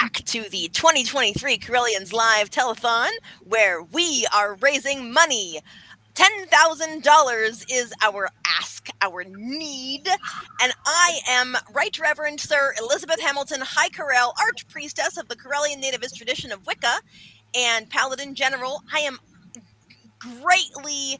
back to the 2023 Correllians Live Telethon, where we are raising money. $10,000 is our ask, our need, and I am Right Reverend Sir Elizabeth Hamilton High Correll, Archpriestess of the Correllian Nativist tradition of Wicca, and Paladin General. I am greatly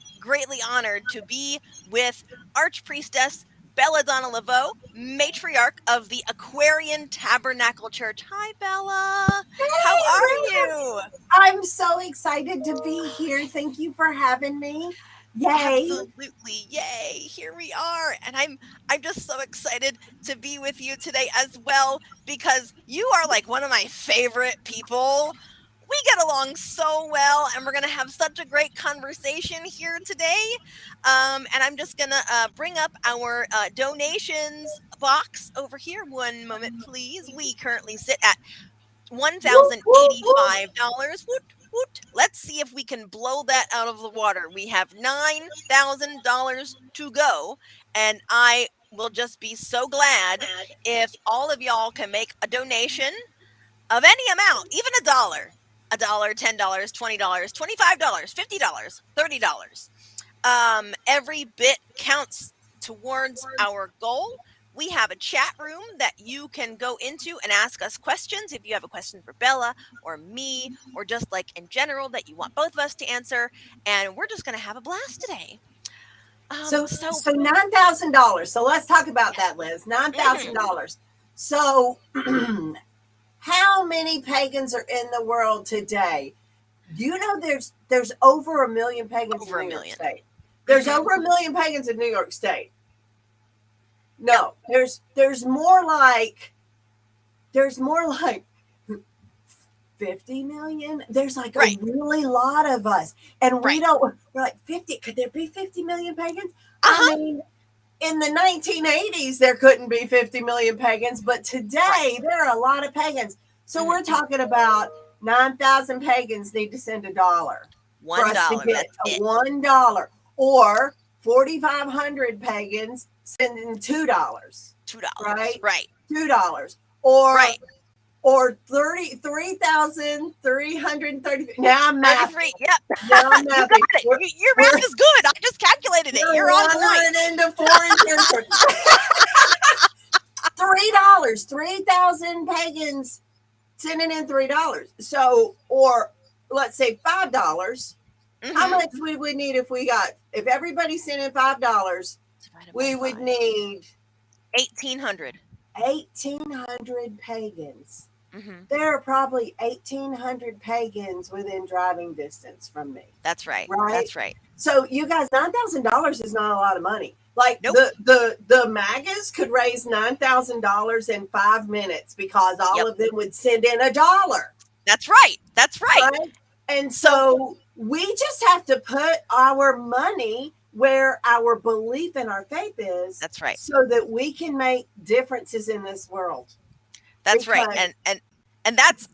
honored to be with Archpriestess Belladonna LaVeau, matriarch of the Aquarian Tabernacle Church. Hi, Bella. How are you? I'm so excited to be here. Thank you for having me. Yay. Absolutely. Yay. Here we are. And I'm just so excited to be with you today as well, because you are like one of my favorite people. We get along so well, and we're going to have such a great conversation here today. And I'm just going to bring up our donations box over here. One moment, please. We currently sit at $1,085. Woot, woot. Let's see if we can blow that out of the water. We have $9,000 to go, and I will just be so glad if all of y'all can make a donation of any amount, even $1, $10, $20, $25, $50, $30. Every bit counts towards our goal. We have a chat room that you can go into and ask us questions if you have a question for Bella or me, or just like in general that you want both of us to answer. And we're just going to have a blast today. So $9,000. So let's talk about that, Liz. $9,000. So how many pagans are in the world today? You know, there's over 1 million pagans in New York State. There's over 1 million pagans in New York State. No, there's more like 50 million. There's like a really lot of us, and we're like 50. Could there be 50 million pagans? I mean, in the 1980s there couldn't be 50 million pagans, but today there are a lot of pagans. So we're talking about 9,000 pagans need to send $1 for us to get $1, or 4,500 pagans sending $2. Right? $2. Or 33,330. Now I'm mathing. Yep. Now I'm mathing. Your math is good. I just calculated it. You're on point. Into foreign territory. $3. 3,000 pagans sending in $3. So, or let's say $5. How much we would need if everybody sent in $5? We would need 1,800. 1,800 pagans. There are probably 1,800 pagans within driving distance from me. That's right. That's right. So you guys, $9,000 is not a lot of money. Like the MAGAs could raise $9,000 in 5 minutes because all of them would send in $1. That's right. Right? And so we just have to put our money where our belief and our faith is. That's right. So that we can make differences in this world. That's right. And that's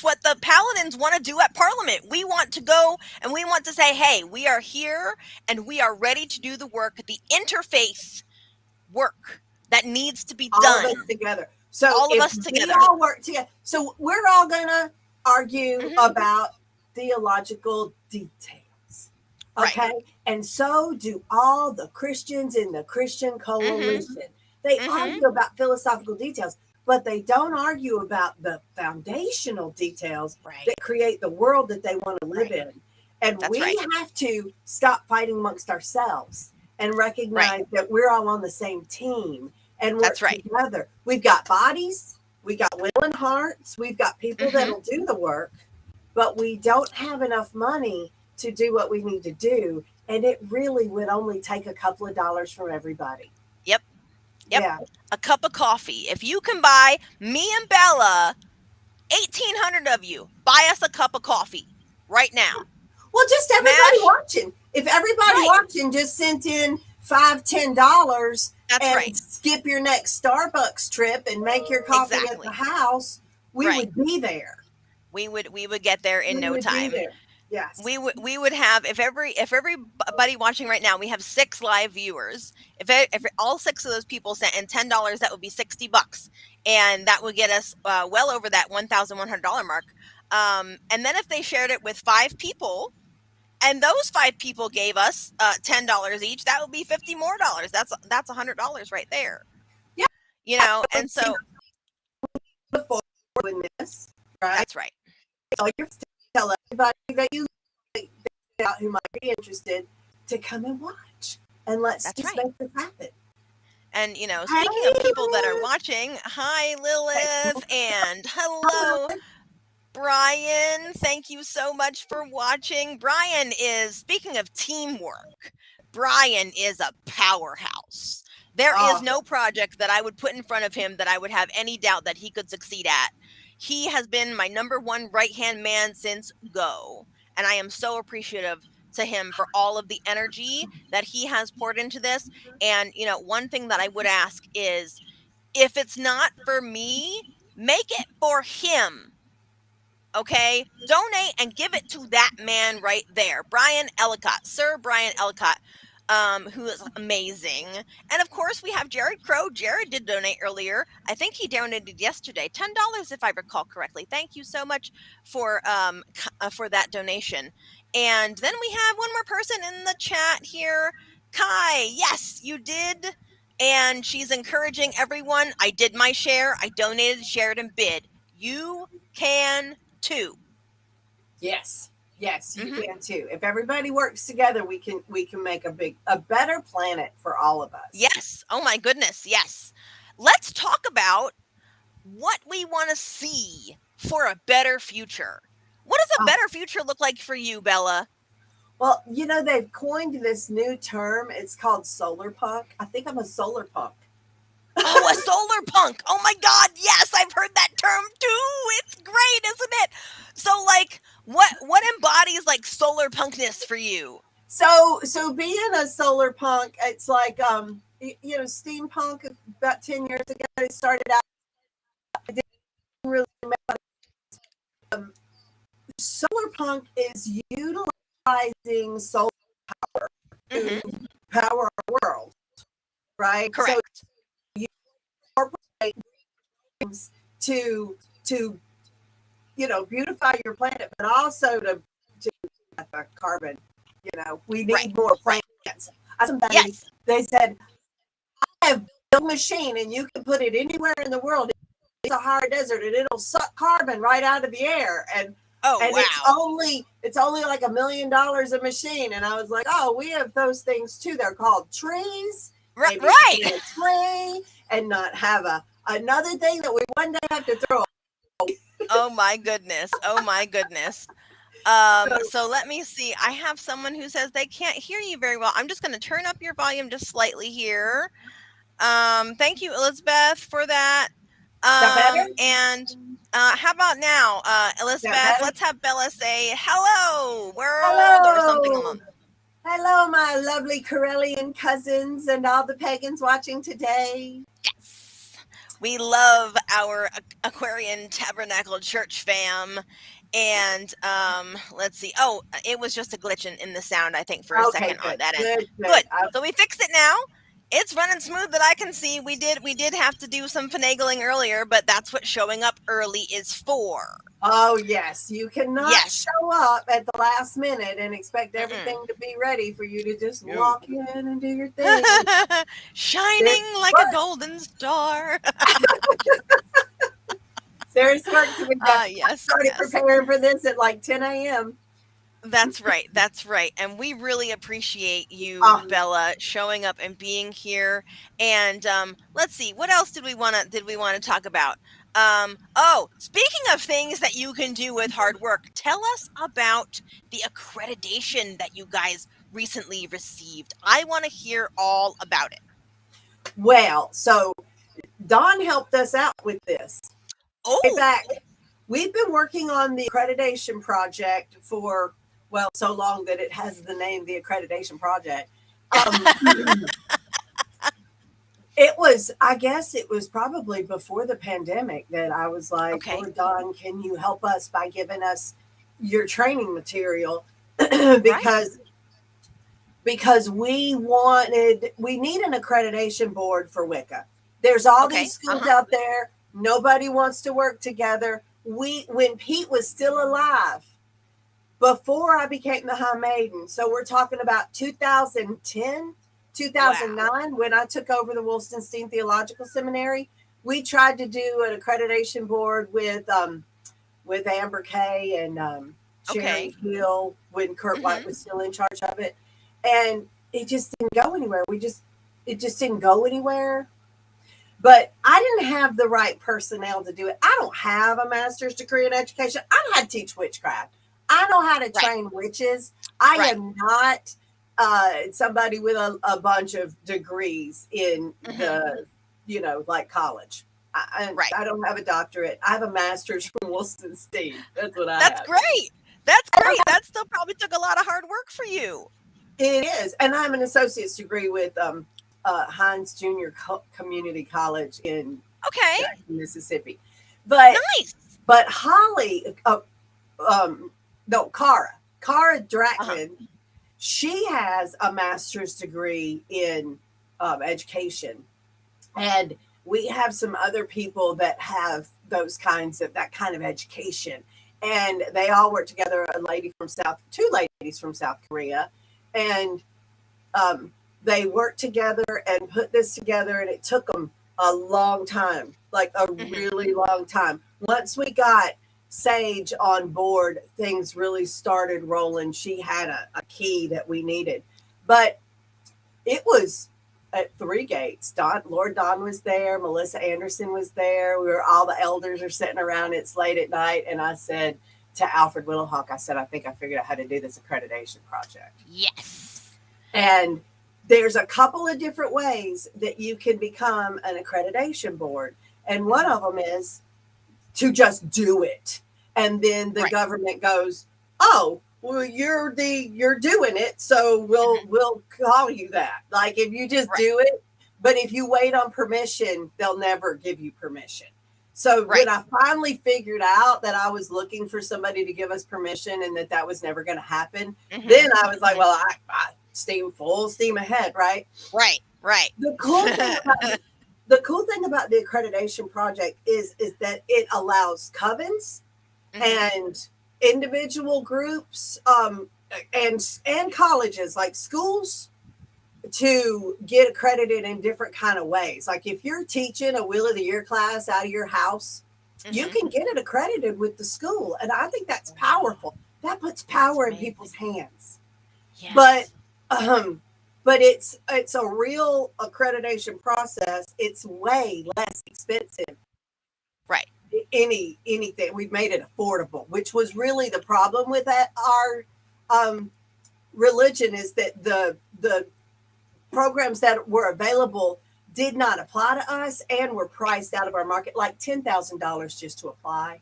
what the Paladins want to do at Parliament. We want to go and we want to say, hey, we are here and we are ready to do the work, the interfaith work that needs to be done. All of us together. So all of us together. We all work together. So we're all gonna argue about theological details. Okay. Right. And so do all the Christians in the Christian coalition. They argue about philosophical details, but they don't argue about the foundational details that create the world that they want to live in. And we have to stop fighting amongst ourselves and recognize that we're all on the same team and work together. We've got bodies, we got willing hearts, we've got people that'll do the work, but we don't have enough money to do what we need to do. And it really would only take a couple of dollars from everybody. Yep. Yeah. A cup of coffee. If you can buy me and Bella, 1,800 of you, buy us a cup of coffee right now. Well, just everybody watching. If everybody watching just sent in $5, $10 and skip your next Starbucks trip and make your coffee at the house, we would be there. We would get there in no time. Yes. we would have, if everybody watching right now, we have 6 live viewers. If all 6 of those people sent in $10, that would be $60, and that would get us well over that $1,100 mark. And then if they shared it with 5 people, and those 5 people gave us $10 each, that would be $50 more. That's $100 right there. Yeah. And so Before doing this, right? that's right. So you're tell everybody that you out who might be interested to come and watch, and let's That's just right. make this happen. And speaking Hey, of people that are Lilith. watching, hi Lilith, and hello Hello. Brian. Thank you so much for watching. Brian is, speaking of teamwork, Brian is a powerhouse. There is Oh, no project that I would put in front of him that I would have any doubt that he could succeed at. He has been my number one right hand man since go. And I am so appreciative to him for all of the energy that he has poured into this. And, one thing that I would ask is, if it's not for me, make it for him. Okay, donate and give it to that man right there, Brian Ellicott, Sir Brian Ellicott, who is amazing. And of course, we have Jared Crow. Jared did donate earlier. I think he donated yesterday, $10, if I recall correctly. Thank you so much for that donation. And then we have one more person in the chat here, Kai. Yes, you did. And she's encouraging everyone. I did my share. I donated, shared, and bid. You can too. yes, yes, you Hmm. can too. If everybody works together, we can make a better planet for all of us. Yes. Oh my goodness. Yes. Let's talk about what we want to see for a better future. What does a Oh, better future look like for you, Bella? well, they've coined this new term. It's called solar punk. I think I'm a solar punk. Oh, a solar punk. Oh my God. Yes, I've heard that term too. It's great, isn't it? So, like, what embodies like solar punkness for you? So being a solar punk, it's like steampunk about 10 years ago. It started out. It didn't really matter. Solar punk is utilizing solar to Hmm. power our world, right? So Correct. you incorporate things to beautify your planet, but also to carbon. We Right. need more Right. plants. Somebody Yes. they said I have built a machine and you can put it anywhere in the world. It's a hard desert and it'll suck carbon right out of the air Oh, and wow. it's only like $1 million a machine. And I was like, oh, we have those things too. They're called trees. Maybe we Right. can get a tree and not have another thing that we one day have to throw. Oh my goodness. Oh my goodness. So, So let me see. I have someone who says they can't hear you very well. I'm just going to turn up your volume just slightly here. Thank you, Elizabeth, for that. is that better? And how about now, Is that Elizabeth? better? Let's have Bella say hello, world, or something Hello. along. Hello, my lovely Correllian cousins and all the pagans watching today. Yes. We love our Aquarian Tabernacle Church fam. And let's see. Oh, it was just a glitch in the sound, I think, for a Okay, second on good, that end. good, good. Good. So we fixed it now. It's running smooth that I can see. We did have to do some finagling earlier, but that's what showing up early is for. Oh, yes. You cannot Yes. show up at the last minute and expect everything Mm-mm. to be ready for you to just No. walk in and do your thing. There's Shining like a work. golden star. There's work to be done. I Yes, started yes. preparing for this at like 10 a.m. That's right. That's right. And we really appreciate you, Um, Bella, showing up and being here. And let's see, what else did we want to talk about? Oh, speaking of things that you can do with hard work, tell us about the accreditation that you guys recently received. I want to hear all about it. well, so Don helped us out with this. Way Oh, back, we've been working on the accreditation project for, well, so long that it has the name the accreditation project. I guess it was probably before the pandemic that I was like, okay. Lord Don, can you help us by giving us your training material Right. because we need an accreditation board for Wicca. There's all Okay. these schools Uh-huh. out there. Nobody wants to work together. When Pete was still alive, before I became the High Maiden, so we're talking about 2010, Wow. 2009, when I took over the Wolstenstein Theological Seminary, we tried to do an accreditation board with Amber Kay and Okay. Sherry Hill when Kurt White Mhm. was still in charge of it, and it just didn't go anywhere. It just didn't go anywhere. But I didn't have the right personnel to do it. I don't have a master's degree in education. I know how to teach witchcraft. I know how to Right. train witches. I Right. am not somebody with a bunch of degrees in Mhm. the, like college. Right. I don't have a doctorate. I have a master's from Wolstenstein. That's what I That's have. great. That's great. That still probably took a lot of hard work for you. It is, and I'm an associate's degree with Hines Junior Community College in Okay. Jackson, Mississippi. But Nice. Holly, um, no, Cara Uh-huh. Drackman, she has a master's degree in education, and we have some other people that have that kind of education, and they all work together. Two ladies from South Korea, and um, they worked together and put this together, and it took them a long time, like a Mhm. really long time. Once we got Sage on board, things really started rolling. She had a key that we needed, but it was at Three Gates. Lord Don was there. Melissa Anderson was there. All the elders are sitting around. It's late at night, and I said to Alfred Willowhawk, I said, I think I figured out how to do this accreditation project. Yes. And there's a couple of different ways that you can become an accreditation board. And one Mhm. of them is to just do it. And then the Right. government goes, "Oh, well, you're doing it, so we'll Mhm. we'll call you that." Like if you just Right. do it, but if you wait on permission, they'll never give you permission. So when Right. I finally figured out that I was looking for somebody to give us permission and that was never going to happen, then Mhm. I was like, Mhm. "Well, I full steam ahead, right?" Right. Right. The cool thing about the accreditation project is that it allows covens Mhm. and individual groups, and colleges like schools to get accredited in different kind of ways. Like if you're teaching a Wheel of the Year class out of your house, you Mhm. can get it accredited with the school, and I think that's Wow. powerful. That puts That's power in people's amazing. hands. But Yes. um, but it's a real accreditation process. It's way less expensive Right. anything. We've made it affordable, which was really the problem with our um, religion, is that the programs that were available did not apply to us and were priced out of our market, like $10,000 just to apply.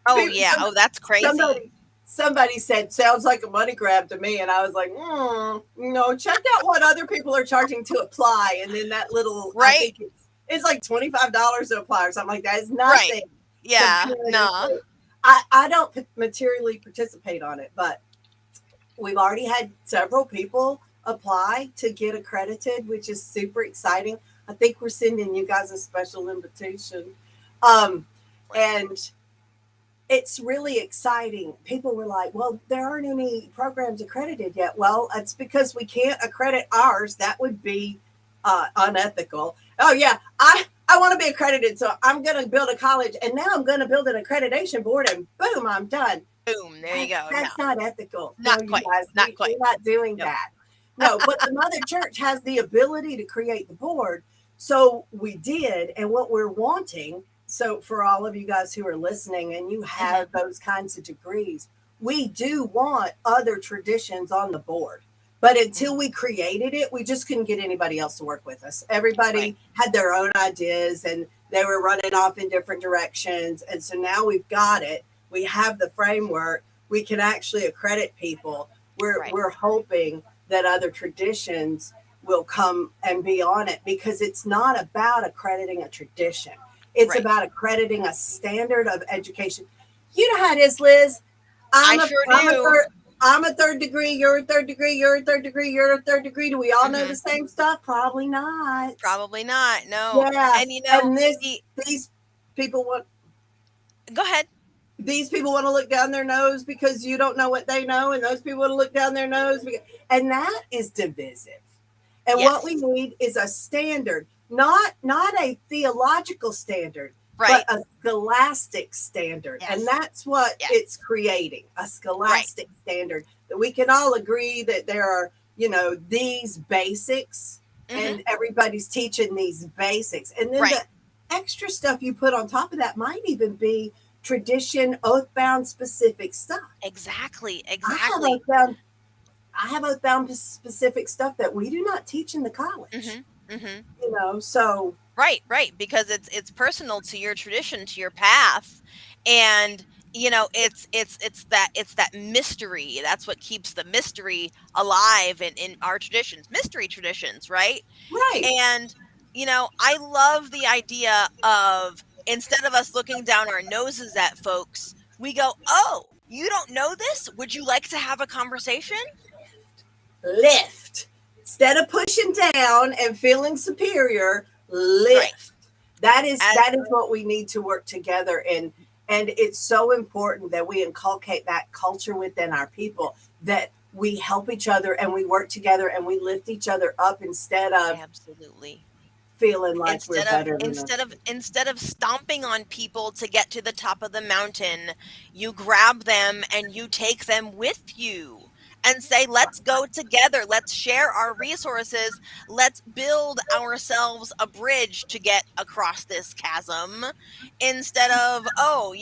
Oh yeah. Oh, that's crazy. Somebody somebody said sounds like a money grab to me, and I was like, check out what other people are charging to apply, and then that little, I Right. think it's like $25 to apply or something like that. It's Right. nothing Yeah. Nah. comparatively. I don't materially participate on it, but we've already had several people apply to get accredited, which is super exciting. I think we're sending you guys a special invitation. Um, Right. and it's really exciting. People were like, well, there aren't any programs accredited yet. Well, it's because we can't accredit ours. That would be unethical. Oh, yeah. I want to be accredited. So I'm going to build a college, and now I'm going to build an accreditation board, and boom, I'm done. Boom. There you go. No. That's not ethical. No, Not you quite. guys, Not we're quite. not doing Nope. that. No, but the mother church has the ability to create the board. So we did. And what we're wanting, so for all of you guys who are listening and you Mhm. have those kinds of degrees, we do want other traditions on the board. But until Mhm. we created it, we just couldn't get anybody else to work with us. Right. Everybody had their own ideas and they were running off in different directions. And so now we've got it. We have the framework. We can actually accredit people. Right. We're hoping that other traditions will come and be on it, because it's not about accrediting a tradition. It's Right. about accrediting a standard of education. You know how it is, Liz. I I'm a sure I'm a do. third I'm a third degree, you're a third degree, you're a third degree, you're a third degree. Do we all know Hmm. the same stuff? Probably not. Probably not. No. Yeah. And And the these people want go ahead. these people want to look down their nose because you don't know what they know, and those people want to look down their nose and that is divisive. And what we Yes. need is a standard, not a theological standard, but Right. a scholastic standard. And Yes. that's what Yes. it's creating, a Right. scholastic standard that we can all agree that there are, these basics, Hmm. and everybody's teaching these basics. And then Right. the extra stuff you put on top of that might even be tradition, oath-bound specific stuff. Exactly. I have Exactly. oath-bound I have oath-bound specific stuff that we do not teach in the college. Hmm. Hmm. So Right, right, because it's personal to your tradition, to your path, and it's that mystery. That's what keeps the mystery alive in our traditions, mystery traditions, right? right. And I love the idea of instead of us looking down our noses at folks, we go, "Oh, you don't know this? Would you like to have a conversation?" Lift. Instead of pushing down and feeling superior, Right. lift. That is As that is what we need to work together, and it's so important that we inculcate that culture within our people, that we help each other and we work together and we lift each other up instead of absolutely. feeling like we're instead of better than them. instead of instead of stomping on people to get to the top of the mountain, you grab them and you take them with you and say, let's go together, let's share our resources, let's build ourselves a bridge to get across this chasm, instead of, oh,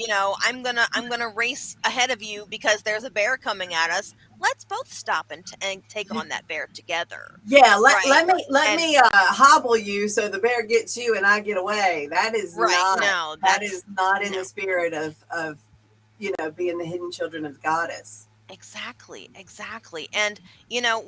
I'm gonna race ahead of you because there's a bear coming at us. Let's both stop and take on that bear together. Yeah, Right. let And me hobble you so the bear gets you and I get away. right, no, That is that's not in no. the spirit of being the hidden children of the goddess. Exactly, exactly. And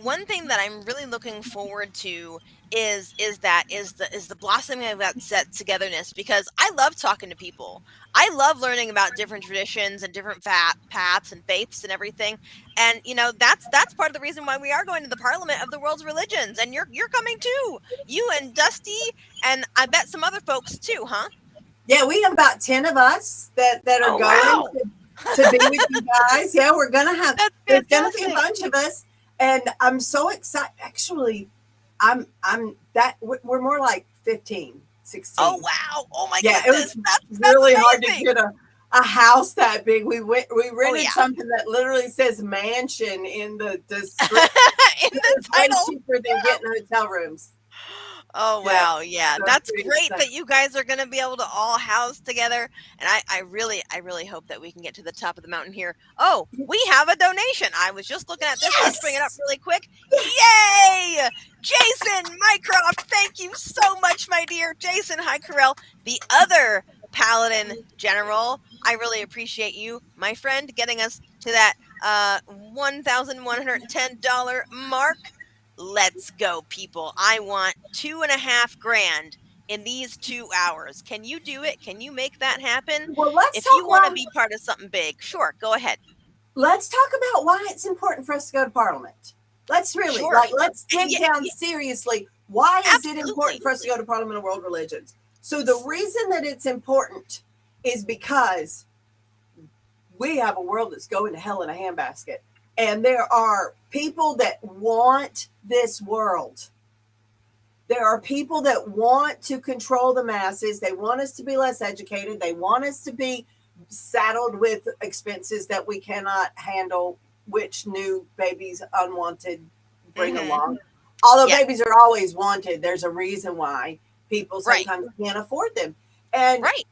one thing that I'm really looking forward to is the blossoming of that togetherness, because I love talking to people. I love learning about different traditions and different paths and faiths and everything. And that's part of the reason why we are going to the Parliament of the World's Religions, and you're coming too. You and Dusty, and I bet some other folks too, huh? Yeah, we have about 10 of us that are Oh going wow. to be with you guys. Yeah, That's there's gonna be a fantastic. bunch of us, and I'm so excited. Actually, I'm that we're more like 15, Oh 16. wow. Oh my Yeah, it goodness. was That's really hard to amazing. get a house that big. We Oh rented yeah. something that literally says mansion in the description. In It the was way title. cheaper than getting hotel rooms. Oh Yeah, wow, yeah, so I'm that's pretty great excited. that you guys are going to be able to all house together, and I really hope that we can get to the top of the mountain here. Oh, we have a donation. I was just looking at this. Let's bring it up Yes, really quick. yes. Yay! Jason Mycroft, thank you so much, my dear Jason. Hi, Corell, the other Paladin General. I really appreciate you, my friend, getting us to that $1,110 mark. Let's go, people. I want 2.5 grand in these 2 hours. Can you do it? Can you make that happen? Well, let's If you talk want to why. be part of something big, sure, go ahead. Let's talk about why it's important for us to go to Parliament. Let's really Sure. let's dig Yeah, down yeah, seriously. Why is it important absolutely. for us to go to Parliament of World Religions? So the S- reason that it's important is because we have a world that's going to hell in a handbasket. And there are people that want this world. There are people that want to control the masses. They want us to be less educated. They want us to be saddled with expenses that we cannot handle, which new babies unwanted bring Mhm. along. Although Yeah, babies are always wanted, there's a reason why people right. sometimes can't afford them. And Right.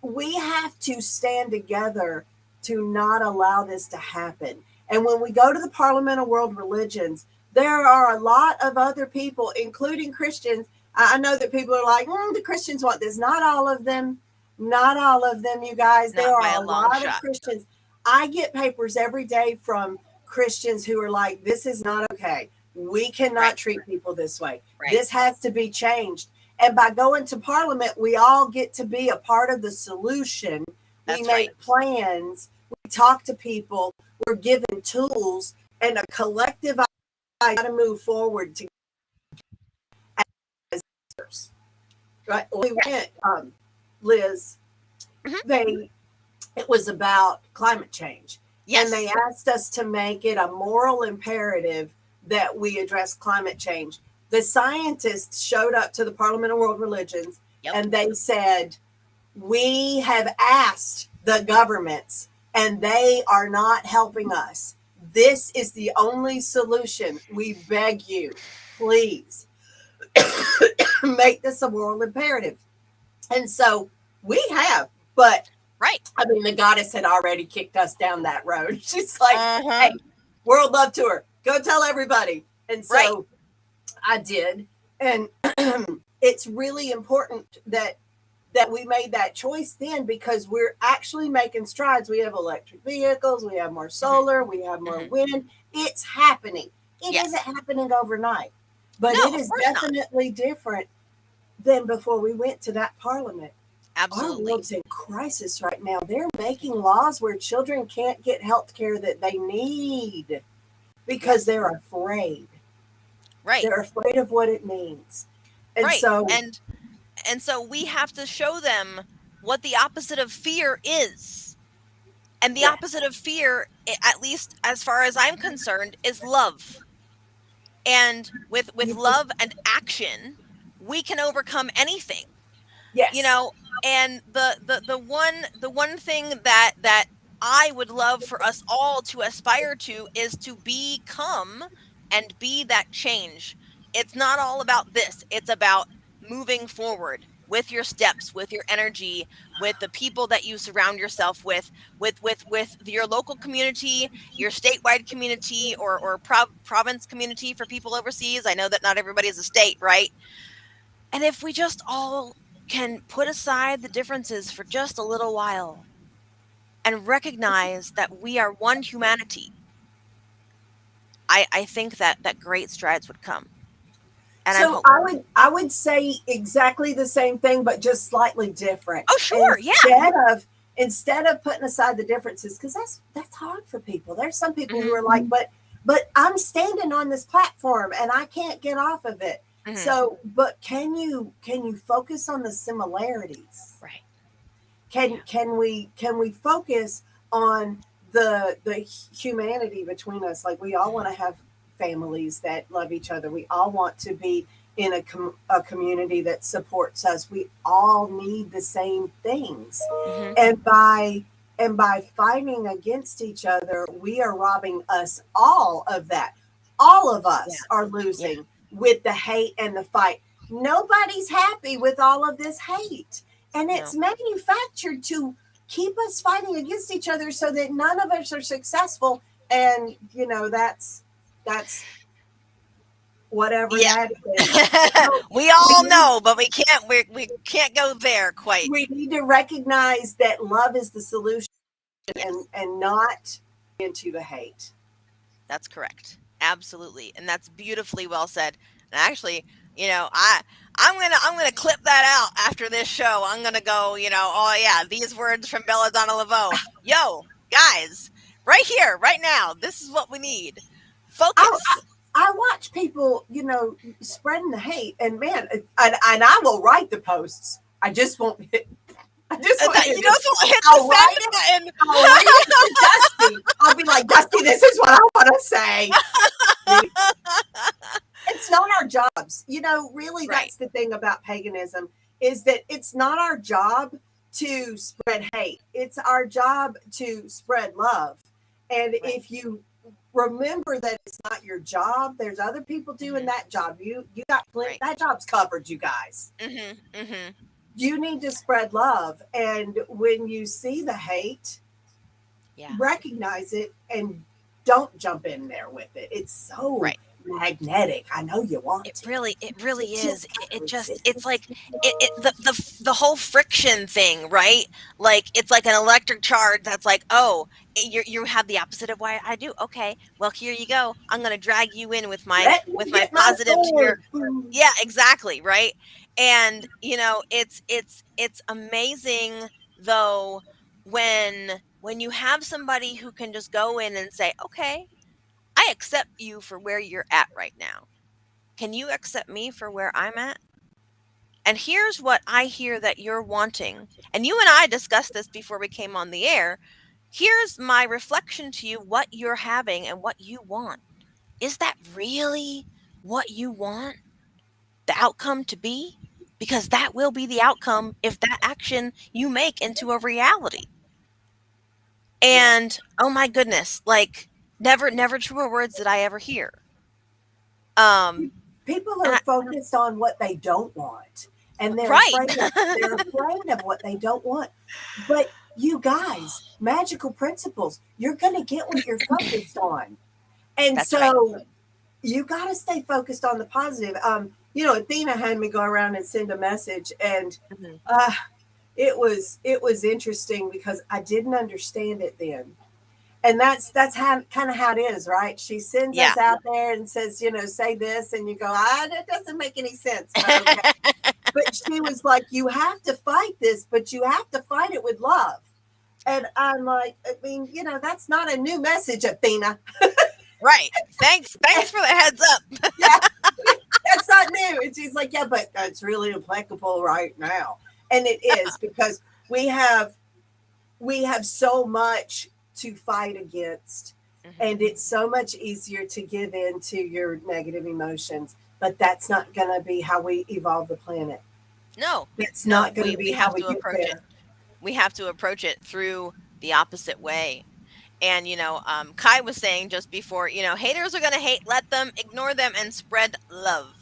we have to stand together to not allow this to happen. And when we go to the Parliament of World Religions, there are a lot of other people, including Christians. I know that people are like, the Christians want this. Not all of them. Not all of them, you guys. There Not by are a a long lot of shot. Christians. I get papers every day from Christians who are like, this is not okay. We Right. cannot treat people this way. Right. This has to be changed. And by going to Parliament, we all get to be a part of the solution We That's right. make plans. We talk to people. We're given tools and a collective idea to move forward to as leaders. Right? We Yes. went, Liz. Hmm. They It was about climate change, and they Yes. asked us to make it a moral imperative that we address climate change. The scientists showed up to the Parliament of World Religions, Yep. and they said, we have asked the governments and they are not helping us. This is the only solution. We beg you, please make this a moral imperative. And so we have, but Right. I mean, the goddess had already kicked us down that road. She's like, Uh-huh. hey, World Love Tour, go tell everybody. And Right. so I did. And it's really important that we made that choice then, because we're actually making strides. We have electric vehicles, we have more Hmm. solar, we have more Hmm. wind. It's happening. It isn't Yes. happening overnight, but No, it of is course not. definitely different than before we went to that parliament. Our Absolutely. world's in crisis right now. They're making laws where children can't get health care that they need because Yes. they're afraid. Right. They're afraid of what it means. And Right. so, And so we have to show them what the opposite of fear is. And the yeah, opposite of fear, at least as far as I'm concerned, is love. And with you just, love and action, we can overcome anything. You yes, know, and the one thing that I would love for us all to aspire to is to become and be that change. It's not all about this. It's about moving forward with your steps, with your energy, with the people that you surround yourself with your local community, your statewide community, or province community for people overseas. I know that not everybody is a state, right? And if we just all can put aside the differences for just a little while and recognize that we are one humanity, I think that great strides would come. And I'm so I hopeful. would I would say exactly the same thing, but just slightly different. Oh, sure. Yeah. Instead of putting aside the differences, because that's hard for people. There's some people who Hmm. are like, but I'm standing on this platform and I can't get off of it. Hmm. So, but can you focus on the similarities? Right. can Yeah. can we focus on the humanity between us? Like, we all want to have families that love each other. We all want to be in a community that supports us. We all need the same things, Hmm. and by fighting against each other, we are robbing us all of that. All of Yeah. us are Yeah. losing with the hate and the fight. Nobody's happy with all of this hate, and it's No. manufactured to keep us fighting against each other so that none of us are successful. And that's whatever Yeah. that is. So We we all need know, but we can't go there quite. we need to recognize that love is the solution, Yes. and not into the hate. That's correct. Absolutely. And that's beautifully well said. And actually, you know, I'm gonna clip that out after this show. I'm gonna go, oh yeah, these words from Belladonna LaVeau. Yo, guys, right here, right now, this is what we need. I, Focus. I watch people, spreading the hate, and man, and I will write the posts. I just won't hit. I just won't That hit you this. don't hit the I'll write send it. button. I'll read it to Dusty. I'll be like, Dusty, this is what I want to say. It's not our jobs. Really, Right. that's the thing about paganism, is that it's not our job to spread hate. It's our job to spread love. And Right. if you remember that it's not your job, there's other people doing Hmm. that job. You got plenty. Right. That job's covered, you guys. Hmm. Hmm. You need to spread love, and when you see the hate, Yeah. recognize it and don't jump in there with it. It's so Right. magnetic. I know you want to. It really It is. just It's like the whole friction thing, right? Like it's like an electric charge that's like, oh, you have the opposite of why I do. Okay, well here you go. I'm gonna drag you in with my let me with my get my positive to your. sword. Yeah, exactly, right. And it's amazing though when you have somebody who can just go in and say, "Okay, I accept you for where you're at right now. Can you accept me for where I'm at? And here's what I hear that you're wanting." And you and I discussed this before we came on the air. Here's my reflection to you, what you're having and what you want. Is that really what you want the outcome to be? Because that will be the outcome if that action you make into a reality. Yeah. And oh my goodness, like never truer words did I ever hear. Um People and are I, focused on what they don't want, and right. they're afraid of what they don't want. But you guys, magical principles, you're going to get what you're focused on. And That's right. so you got to stay focused on the positive. Athena had me go around and send a message, and Mhm. uh, it was interesting because I didn't understand it then. And that's how kind of how it is, right? She sends Yeah. us out there and says, say this, and you go, that doesn't make any sense, but okay. But she was like, you have to fight this, but you have to fight it with love. And I'm like, I mean, that's not a new message, Athena. Right. Thanks for the heads up. Yeah, that's not new. And she's like, yeah, but that's really applicable right now. And it is because we have so much to fight against, Mhm. and it's so much easier to give in to your negative emotions, but that's not going to be how we evolve the planet. No. It's No, not going to be we how have we to get approach it. there. We have to approach it through the opposite way. And Kai was saying just before, haters are going to hate, let them, ignore them and spread love.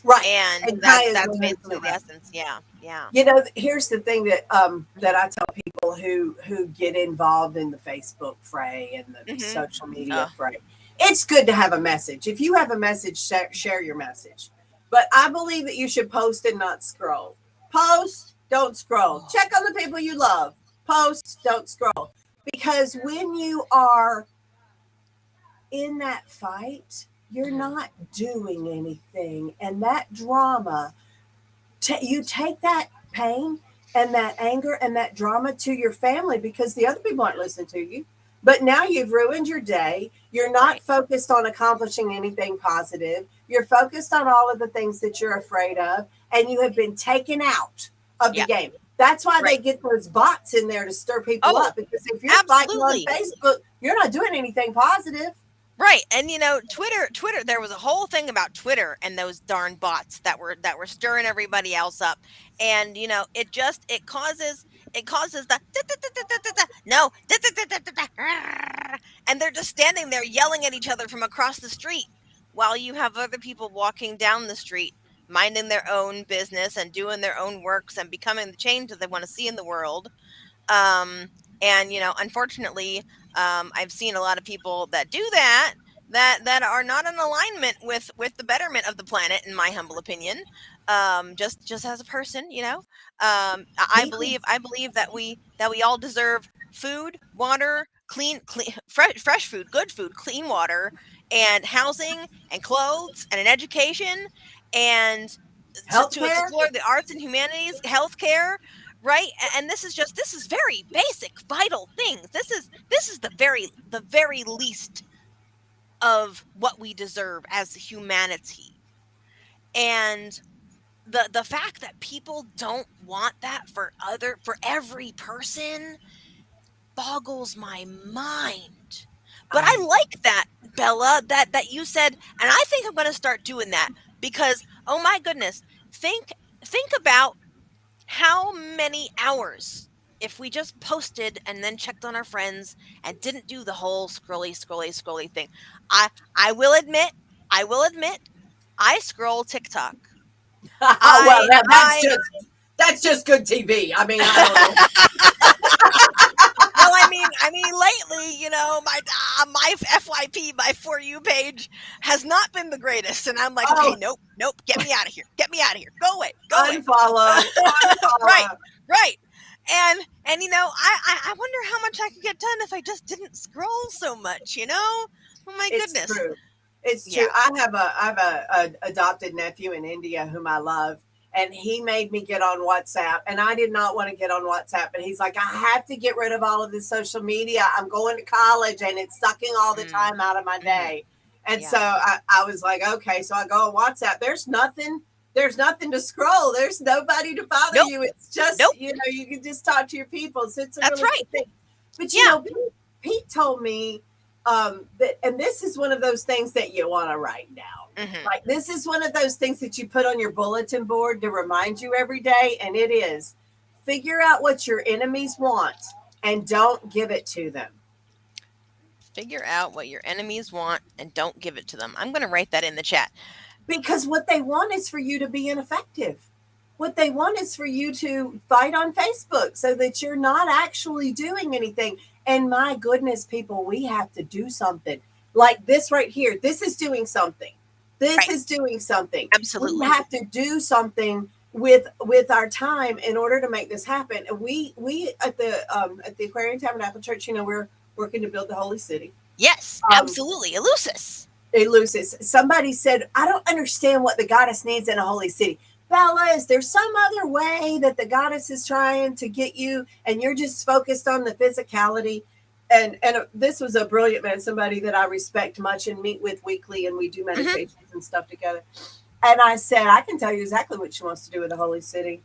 Right. And And Kai that's is that's 100% basically the right. essence. Yeah. Yeah. Here's the thing that Mhm. I tell people who get involved in the Facebook fray and the Mhm. social media Uh, fray. It's good to have a message. If you have a message, share your message. But I believe that you should post and not scroll. Post, don't scroll. oh. Check on the people you love. Post, don't scroll. Because when you are in that fight, you're Mhm. not doing anything, and that drama, you take that pain and that anger and that drama to your family because the other people aren't listening to you. But now you've ruined your day. You're not Right. focused on accomplishing anything positive. You're focused on all of the things that you're afraid of, and you have been taken out of the Yeah. game. That's why they Right. get those bots in there to stir people Oh, up. Because if you're fighting on absolutely. Facebook, you're not doing anything positive. Right. And Twitter, there was a whole thing about Twitter and those darn bots that were stirring everybody else up. And it causes the no, and they're just standing there yelling at each other from across the street while you have other people walking down the street minding their own business and doing their own works and becoming the change that they want to see in the world. um and unfortunately, I've seen a lot of people that do that are not in alignment with the betterment of the planet, in my humble opinion. Just as a person, I believe that we all deserve food, water, clean fresh food, good food, clean water, and housing and clothes and an education, and to Healthcare. explore the arts and humanities, healthcare, right? And this is very basic, vital things. This is the very least of what we deserve as humanity. And the fact that people don't want that for every person boggles my mind. But I I like that, Bella, that you said, and I think I'm going to start doing that because oh my goodness, think think about how many hours if we just posted and then checked on our friends and didn't do the whole scrolly thing. I I will admit, I will admit, I scroll TikTok. oh well, I that's I just good TV. I mean, I don't know. well, I mean, lately, my FYP, my for you page, has not been the greatest, and I'm like, okay, Oh, nope, nope, get me out of here, get me out of here, go away, go away. unfollow, Right, unfollow. right. And I wonder how much I could get done if I just didn't scroll so much. Oh my It's goodness. true. It's true. Yeah. I have a adopted nephew in India whom I love, and he made me get on WhatsApp. And I did not want to get on WhatsApp. But he's like, I have to get rid of all of this social media. I'm going to college and it's sucking all the Mm, time out of my mhm. day. And so Yeah. I was like, okay. So I go on WhatsApp. There's nothing to scroll. There's nobody to bother Nope. you. It's just, Nope. you can just talk to your people. So it's a That's really right. good thing. But Yeah. Pete told me that, and this is one of those things that you want to write down. Mhm. Like this is one of those things that you put on your bulletin board to remind you every day, and it is figure out what your enemies want and don't give it to them. Figure out what your enemies want and don't give it to them. I'm going to write that in the chat. Because what they want is for you to be ineffective. What they want is for you to fight on Facebook so that you're not actually doing anything. And my goodness, people, we have to do something like this right here. This is doing something. This Right. is doing something. We Absolutely. have to do something with our time in order to make this happen. And we at the Aquarian Tabernacle Church, we're working to build the holy city. Yes, Um, absolutely. Eleusis. Eleusis. Somebody said, I don't understand what the goddess needs in a holy city. Bella, is there some other way that the goddess is trying to get you and you're just focused on the physicality? And this was a brilliant man, somebody that I respect much and meet with weekly, and we do Mhm. meditations and stuff together. And I said, I can tell you exactly what she wants to do with the holy city.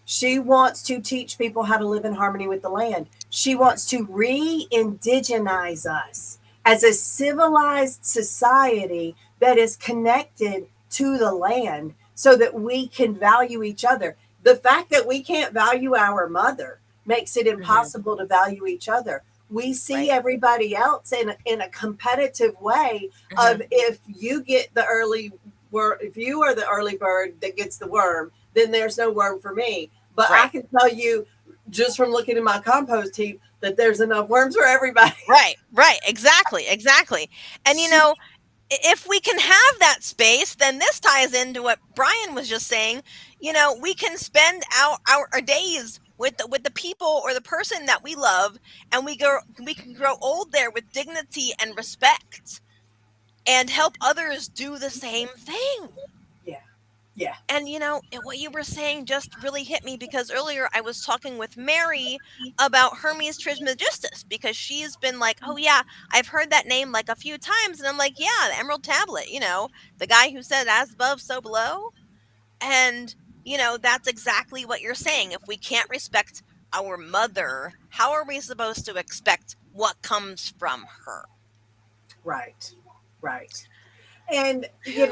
She wants to teach people how to live in harmony with the land. She wants to re indigenize us as a civilized society that is connected to the land so that we can value each other. The fact that we can't value our mother makes it Mhm. impossible to value each other. We see Right. everybody else in a competitive way of Mhm. if you get the early if you are the early bird that gets the worm, then there's no worm for me. But I Right. can tell you just from looking at my compost heap that there's enough worms for everybody. Right. Right. Exactly. Exactly. And She, if we can have that space, then this ties into what Brian was just saying. We can spend our days with the people or the person that we love, and we can grow old there with dignity and respect, and help others do the same thing. yeah, yeah. And what you were saying just really hit me, because earlier I was talking with Mary about Hermes Trismegistus, because she's been like, "Oh yeah, I've heard that name like a few times," and I'm like, "Yeah, the Emerald Tablet, the guy who said as above, so below." And that's exactly what you're saying. If we can't respect our mother, how are we supposed to expect what comes from her? Right, right. And Phew.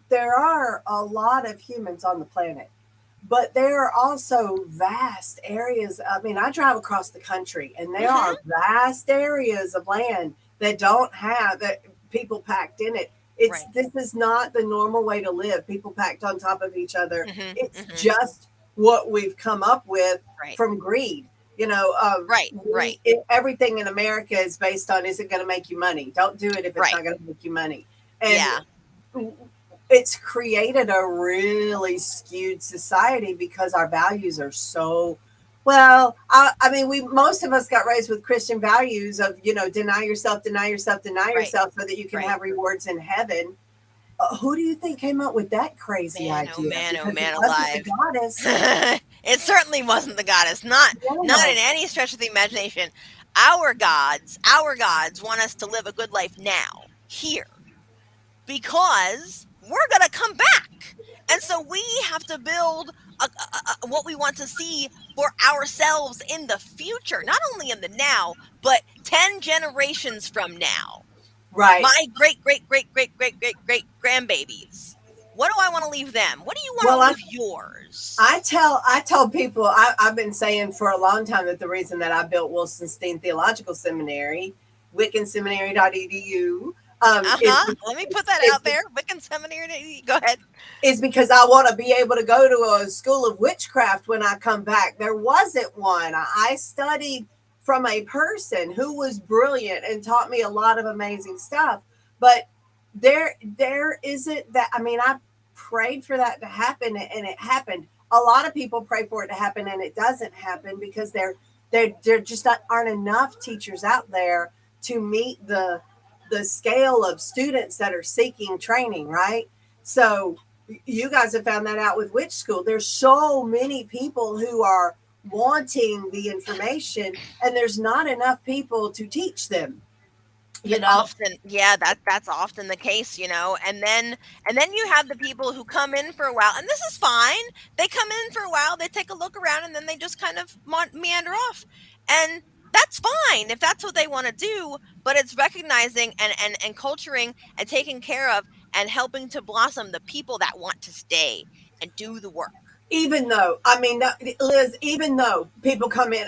there are a lot of humans on the planet, but there are also vast areas. I mean, I drive across the country, and there Mhm. are vast areas of land that don't have that people packed in it. Right. This is not the normal way to live. People packed on top of each other. Mhm. It's Mhm. just what we've come up with Right. from greed. Right. Right. Everything in America is based on, is it going to make you money? Don't do it if it's Right. not going to make you money. And Yeah. it's created a really skewed society because our values are so well. I mean, we most of us got raised with Christian values of deny yourself, deny yourself, deny Right. yourself, so that you can Right. have rewards in heaven. Who do you think came up with that crazy Man, oh idea? man, oh Because it man wasn't the alive. goddess. It certainly wasn't the goddess. Not in No, any stretch of the imagination. Our gods want us to live a good life now, here, because we're gonna come back. And so we have to build what we want to see for ourselves in the future, not only in the now, but 10 generations from now. right. My great, great, great, great, great, great, great grandbabies. What do I want to leave them? What do you want Well, to leave yours? I tell people, I've been saying for a long time that the reason that I built Wilsonstein Theological Seminary, wiccanseminary.edu, Uh huh. Let me put that is out there. Wiccan Seminary. Go ahead. is because I want to be able to go to a school of witchcraft when I come back. There wasn't one. I studied from a person who was brilliant and taught me a lot of amazing stuff, but there isn't that. I mean, I prayed for that to happen, and it happened. A lot of people pray for it to happen and it doesn't happen because there just aren't enough teachers out there to meet the scale of students that are seeking training, right? So you guys have found that out with witch school. There's so many people who are wanting the information, and there's not enough people to teach them. You know, Often, yeah, that's often the case, and then you have the people who come in for a while, and this is fine. They come in for a while, they take a look around, and then they just kind of meander off, and that's fine if that's what they want to do. But it's recognizing and culturing and taking care of and helping to blossom the people that want to stay and do the work. even though, I mean, Liz, even though people come in,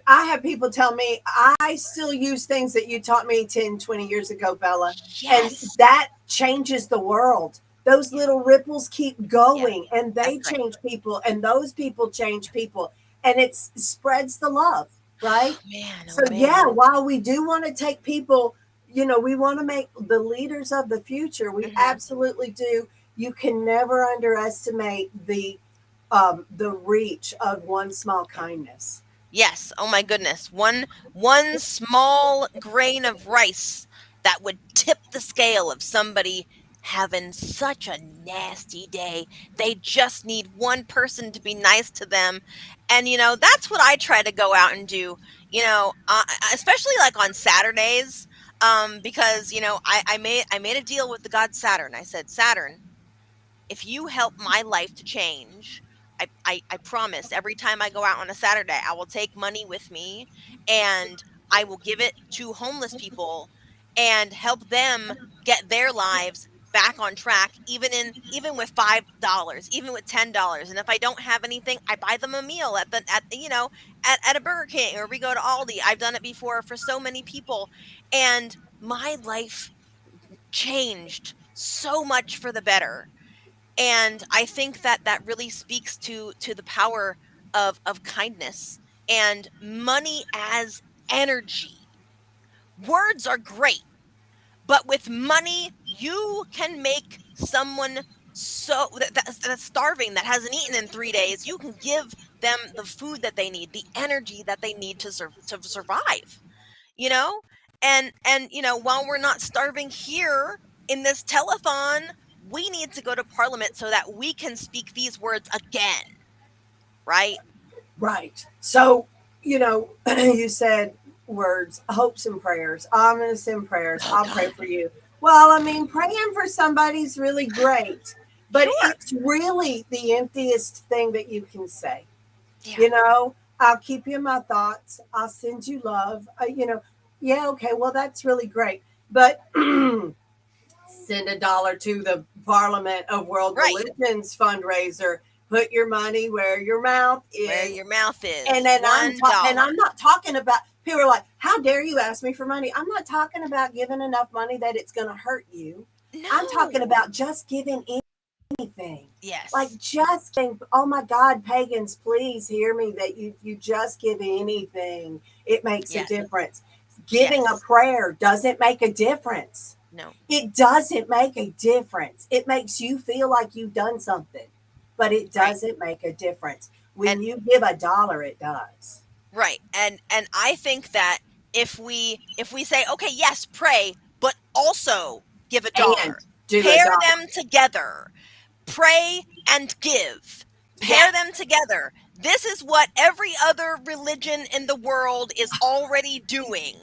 I have people tell me I still use things that you taught me 10, 20 years ago, Bella, and Yes, that changes the world. Those yeah, little ripples keep yeah, going, and that's they right. change people, and those people change people, and it spreads the love, right? Man, So oh yeah, man. while we do want to take people, we want to make the leaders of the future. We Hmm. absolutely do. You can never underestimate the reach of one small kindness. Yes, oh my goodness. One small grain of rice that would tip the scale of somebody having such a nasty day. They just need one person to be nice to them. And that's what I try to go out and do. Especially like on Saturdays, because I made a deal with the god Saturn. I said, Saturn, if you help my life to change, I promise every time I go out on a Saturday, I will take money with me and I will give it to homeless people and help them get their lives back on track, even with $5, even with $10. And if I don't have anything, I buy them a meal at a Burger King, or we go to Aldi. I've done it before for so many people, and my life changed so much for the better. And I think that that really speaks to the power of kindness and money as energy. Words are great, but with money you can make someone that's starving, that hasn't eaten in 3 days. You can give them the food that they need, the energy that they need to survive, you know and while we're not starving here in this telethon, we need to go to parliament so that we can speak these words again, right? Right. So, you said words, hopes and prayers. I'm going to send prayers. Oh I'll pray god. for you. Well, I mean, praying for somebody's really great, but Sure. it's really the emptiest thing that you can say. Yeah. I'll keep you in my thoughts. I'll send you love. Yeah, okay, well, that's really great. But send $1 to the Parliament of World Right. Religions fundraiser. Put your money where your mouth Where is. your mouth And is. then $1. I'm not talking about, people are like, how dare you ask me for money? I'm not talking about giving enough money that it's going to hurt you. I'm talking No. about just giving anything. Like Yes. just giving, oh my God, pagans, please hear me that you just give anything. It makes a Yes. difference. Giving a Yes. prayer doesn't make a difference. No. It doesn't make a difference. It makes you feel like you've done something, but it Right. doesn't make a difference. And When you give $1, it does. right. And I think that if we say, okay, yes, pray, but also give a And dollar, do a pair dollar. them together. Pray and give. Pair Yes, them together. This is what every other religion in the world is already doing.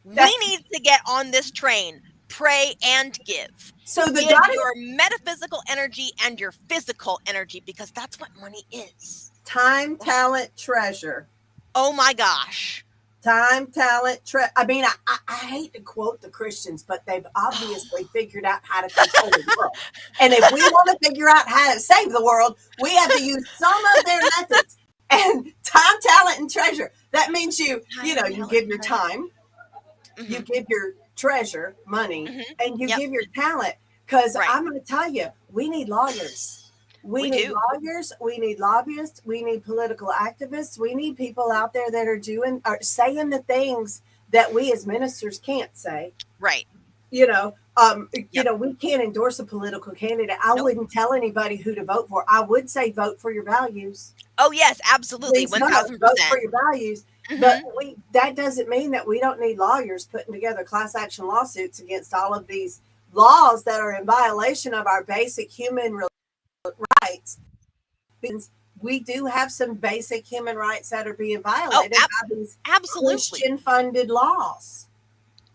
We that need to get on this train. Pray and give. so the Give God your metaphysical energy and your physical energy, because that's what money is. time, That- talent, treasure. oh my gosh. Time, talent, I mean, I hate to quote the Christians, but they've obviously figured out how to control the world. And if we want to figure out how to save the world, we have to use some of their methods. And time, talent, and treasure. That means Time, you talent, give and your treasure. time, you Hmm. give your treasure, money, Hmm. and you Yep. give your talent. Because Right. I'm going to tell you, we need lawyers. We We need do. lawyers. We need lobbyists. We need political activists. We need people out there that are saying the things that we as ministers can't say. Right. Yep. We can't endorse a political candidate. I Nope. wouldn't tell anybody who to vote for. I would say vote for your values. Oh yes, absolutely. Please vote for 1000%. your values. But Hmm. that doesn't mean that we don't need lawyers putting together class action lawsuits against all of these laws that are in violation of our basic human rights, because we do have some basic human rights that are being Oh, violated by these absolutely. Christian funded laws.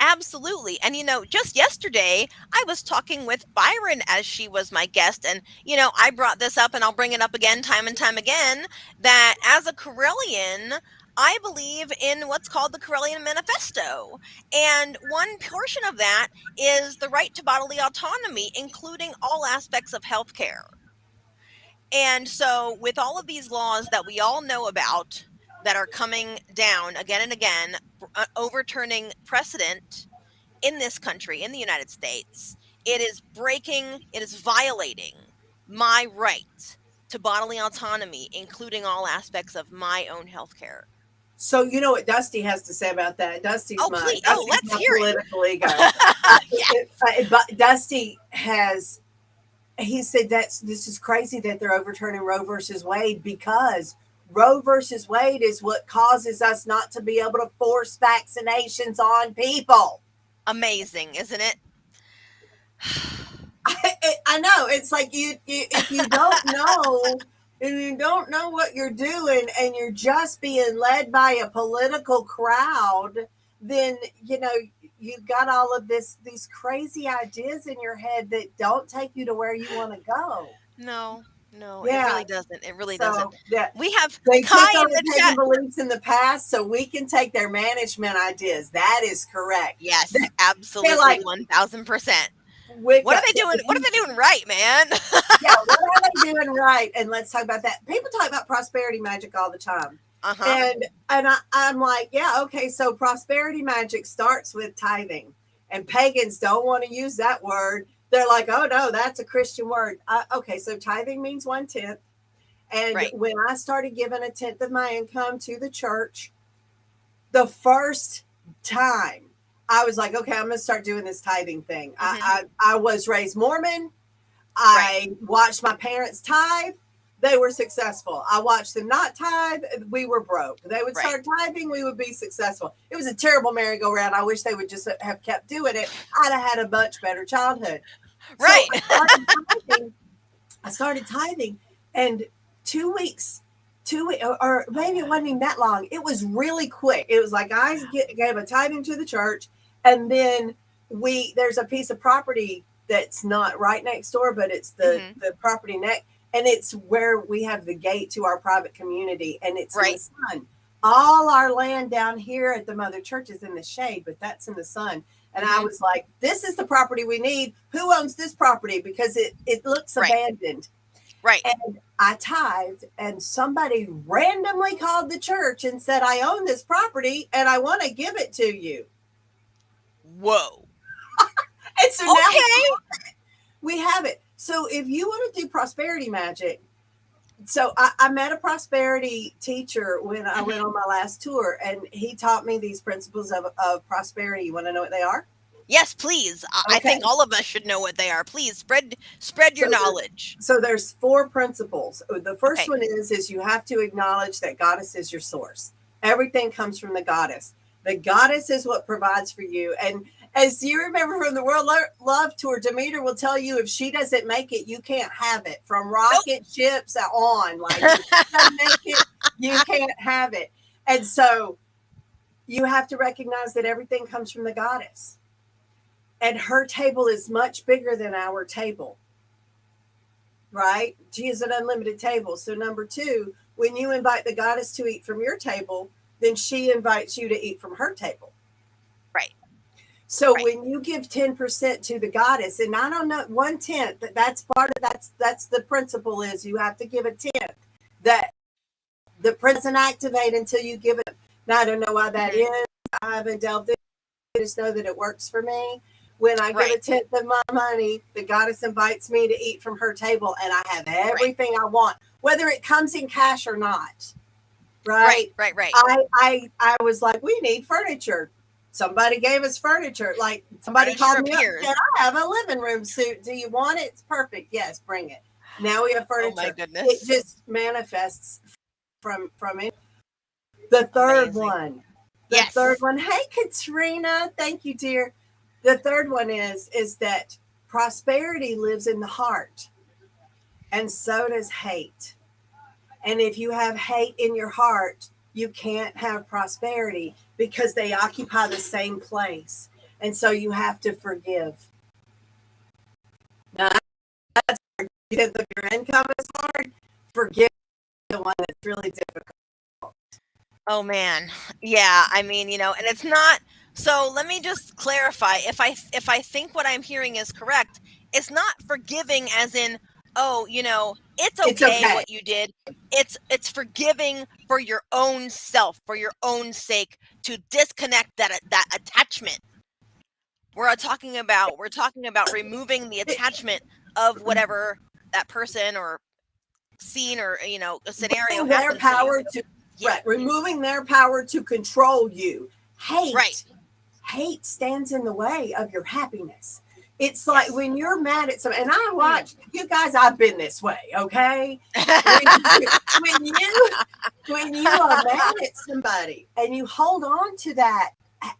Absolutely. And just yesterday, I was talking with Byron as she was my guest. And, I brought this up and I'll bring it up again, time and time again, that as a Correllian, I believe in what's called the Correllian Manifesto. And one portion of that is the right to bodily autonomy, including all aspects of healthcare. And so, with all of these laws that we all know about that are coming down again and again, overturning precedent in this country, in the United States, it is violating my right to bodily autonomy, including all aspects of my own health care. So you know what Dusty has to say about that. Oh, please. Oh, Dusty's let's my hear political ego. it. Yeah. But Dusty has, he said this is crazy that they're overturning Roe versus Wade, because Roe versus Wade is what causes us not to be able to force vaccinations on people. Amazing, isn't it? I know, it's like you if you don't know, and you don't know what you're doing, and you're just being led by a political crowd, then you've got all of these crazy ideas in your head that don't take you to where you want to go. No, no, it Yeah. really doesn't. It really doesn't. So yeah, We have they Kai took in over the pagan chat. beliefs in the past, so we can take their management ideas. That is correct. Yes, They're absolutely, like 1000%. What are Wicca. they doing? What are they doing right, man? Yeah, what are they doing right? And let's talk about that. People talk about prosperity magic all the time. Uh-huh. And I'm like, yeah, okay, so prosperity magic starts with tithing. And pagans don't want to use that word. They're like, oh no, that's a Christian word. Okay, so tithing means 1/10. And Right. when I started giving 1/10 of my income to the church, the first time I was like, okay, I'm going to start doing this tithing thing. Mm-hmm. I was raised Mormon. Right. I watched my parents tithe. They were successful. I watched them not tithe. We were broke. They would Right. start tithing. We would be successful. It was a terrible merry-go-round. I wish they would just have kept doing it. I'd have had a much better childhood. So Right. I started tithing, and 2 weeks, or maybe it wasn't even that long. It was really quick. It was like I gave a tithing to the church, and then there's a piece of property that's not right next door, but it's the Mm-hmm. the property next, and it's where we have the gate to our private community, and it's in the Right. sun. All our land down here at the mother church is in the shade, but that's in the sun. And I Mm-hmm. was like, this is the property we need. Who owns this property? Because it looks Right. abandoned. Right. And I tithed, and somebody randomly called the church and said, I own this property and I want to give it to you. Whoa. And so now Okay. we have it. So if you want to do prosperity magic, so I met a prosperity teacher when I went on my last tour, and he taught me these principles of prosperity. You want to know what they are? Yes, please. I Okay. think all of us should know what they are. Please spread your knowledge. So there's 4 principles. The first Okay. one is you have to acknowledge that goddess is your source. Everything comes from the goddess. The goddess is what provides for you. And as you remember from the World Love Tour, Demeter will tell you if she doesn't make it, you can't have it. From rocket ships on, like if she doesn't make it, you can't have it. And so you have to recognize that everything comes from the goddess. And her table is much bigger than our table. Right? She is an unlimited table. So number 2, when you invite the goddess to eat from your table, then she invites you to eat from her table. Right. So Right. when you give 10% to the goddess, and I don't know, 1/10, that's part of that's the principle is you have to give a 10th. That the doesn't activate until you give it. Now I don't know why that is. I haven't delved into it. I just know that it works for me. When I give a 10th of my money, the goddess invites me to eat from her table, and I have everything I want, whether it comes in cash or not. Right? Right. I was like, we need furniture. Somebody gave us furniture. Like somebody called me up and said, I have a living room suit. Do you want it? It's perfect. Yes, bring it. Now we have furniture. Oh my goodness. It just manifests from it. The third one. Yes. Third one. Hey, Katrina. Thank you, dear. The third one is that prosperity lives in the heart. and so does hate. And if you have hate in your heart, you can't have prosperity because they occupy the same place. And so you have to forgive. Now, because if your income is hard, forgive the one that's really difficult. Oh man. Yeah, I mean, and it's not, so let me just clarify. If I think what I'm hearing is correct, it's not forgiving as in, oh, it's It's okay okay. what you did. It's forgiving for your own self, for your own sake, to disconnect that attachment. We're talking about removing the attachment of whatever that person or scene or a scenario Removing their happened to you. power to Yeah. right, removing their power to control you. Right. Hate stands in the way of your happiness. It's like Yes. when you're mad at someone, and I Mm. watch you guys. I've been this way, okay? When you are mad at somebody and you hold on to that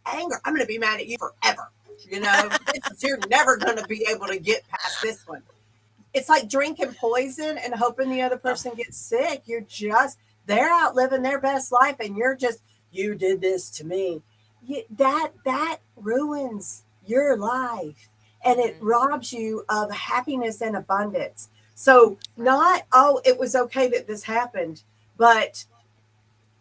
anger, I'm going to be mad at you forever. You're never going to be able to get past this one. It's like drinking poison and hoping the other Oh, person gets sick. They're out living their best life, and you did this to me. That ruins your life, and it mhm. robs you of happiness and abundance. So, Right. not, oh, it was okay that this happened, but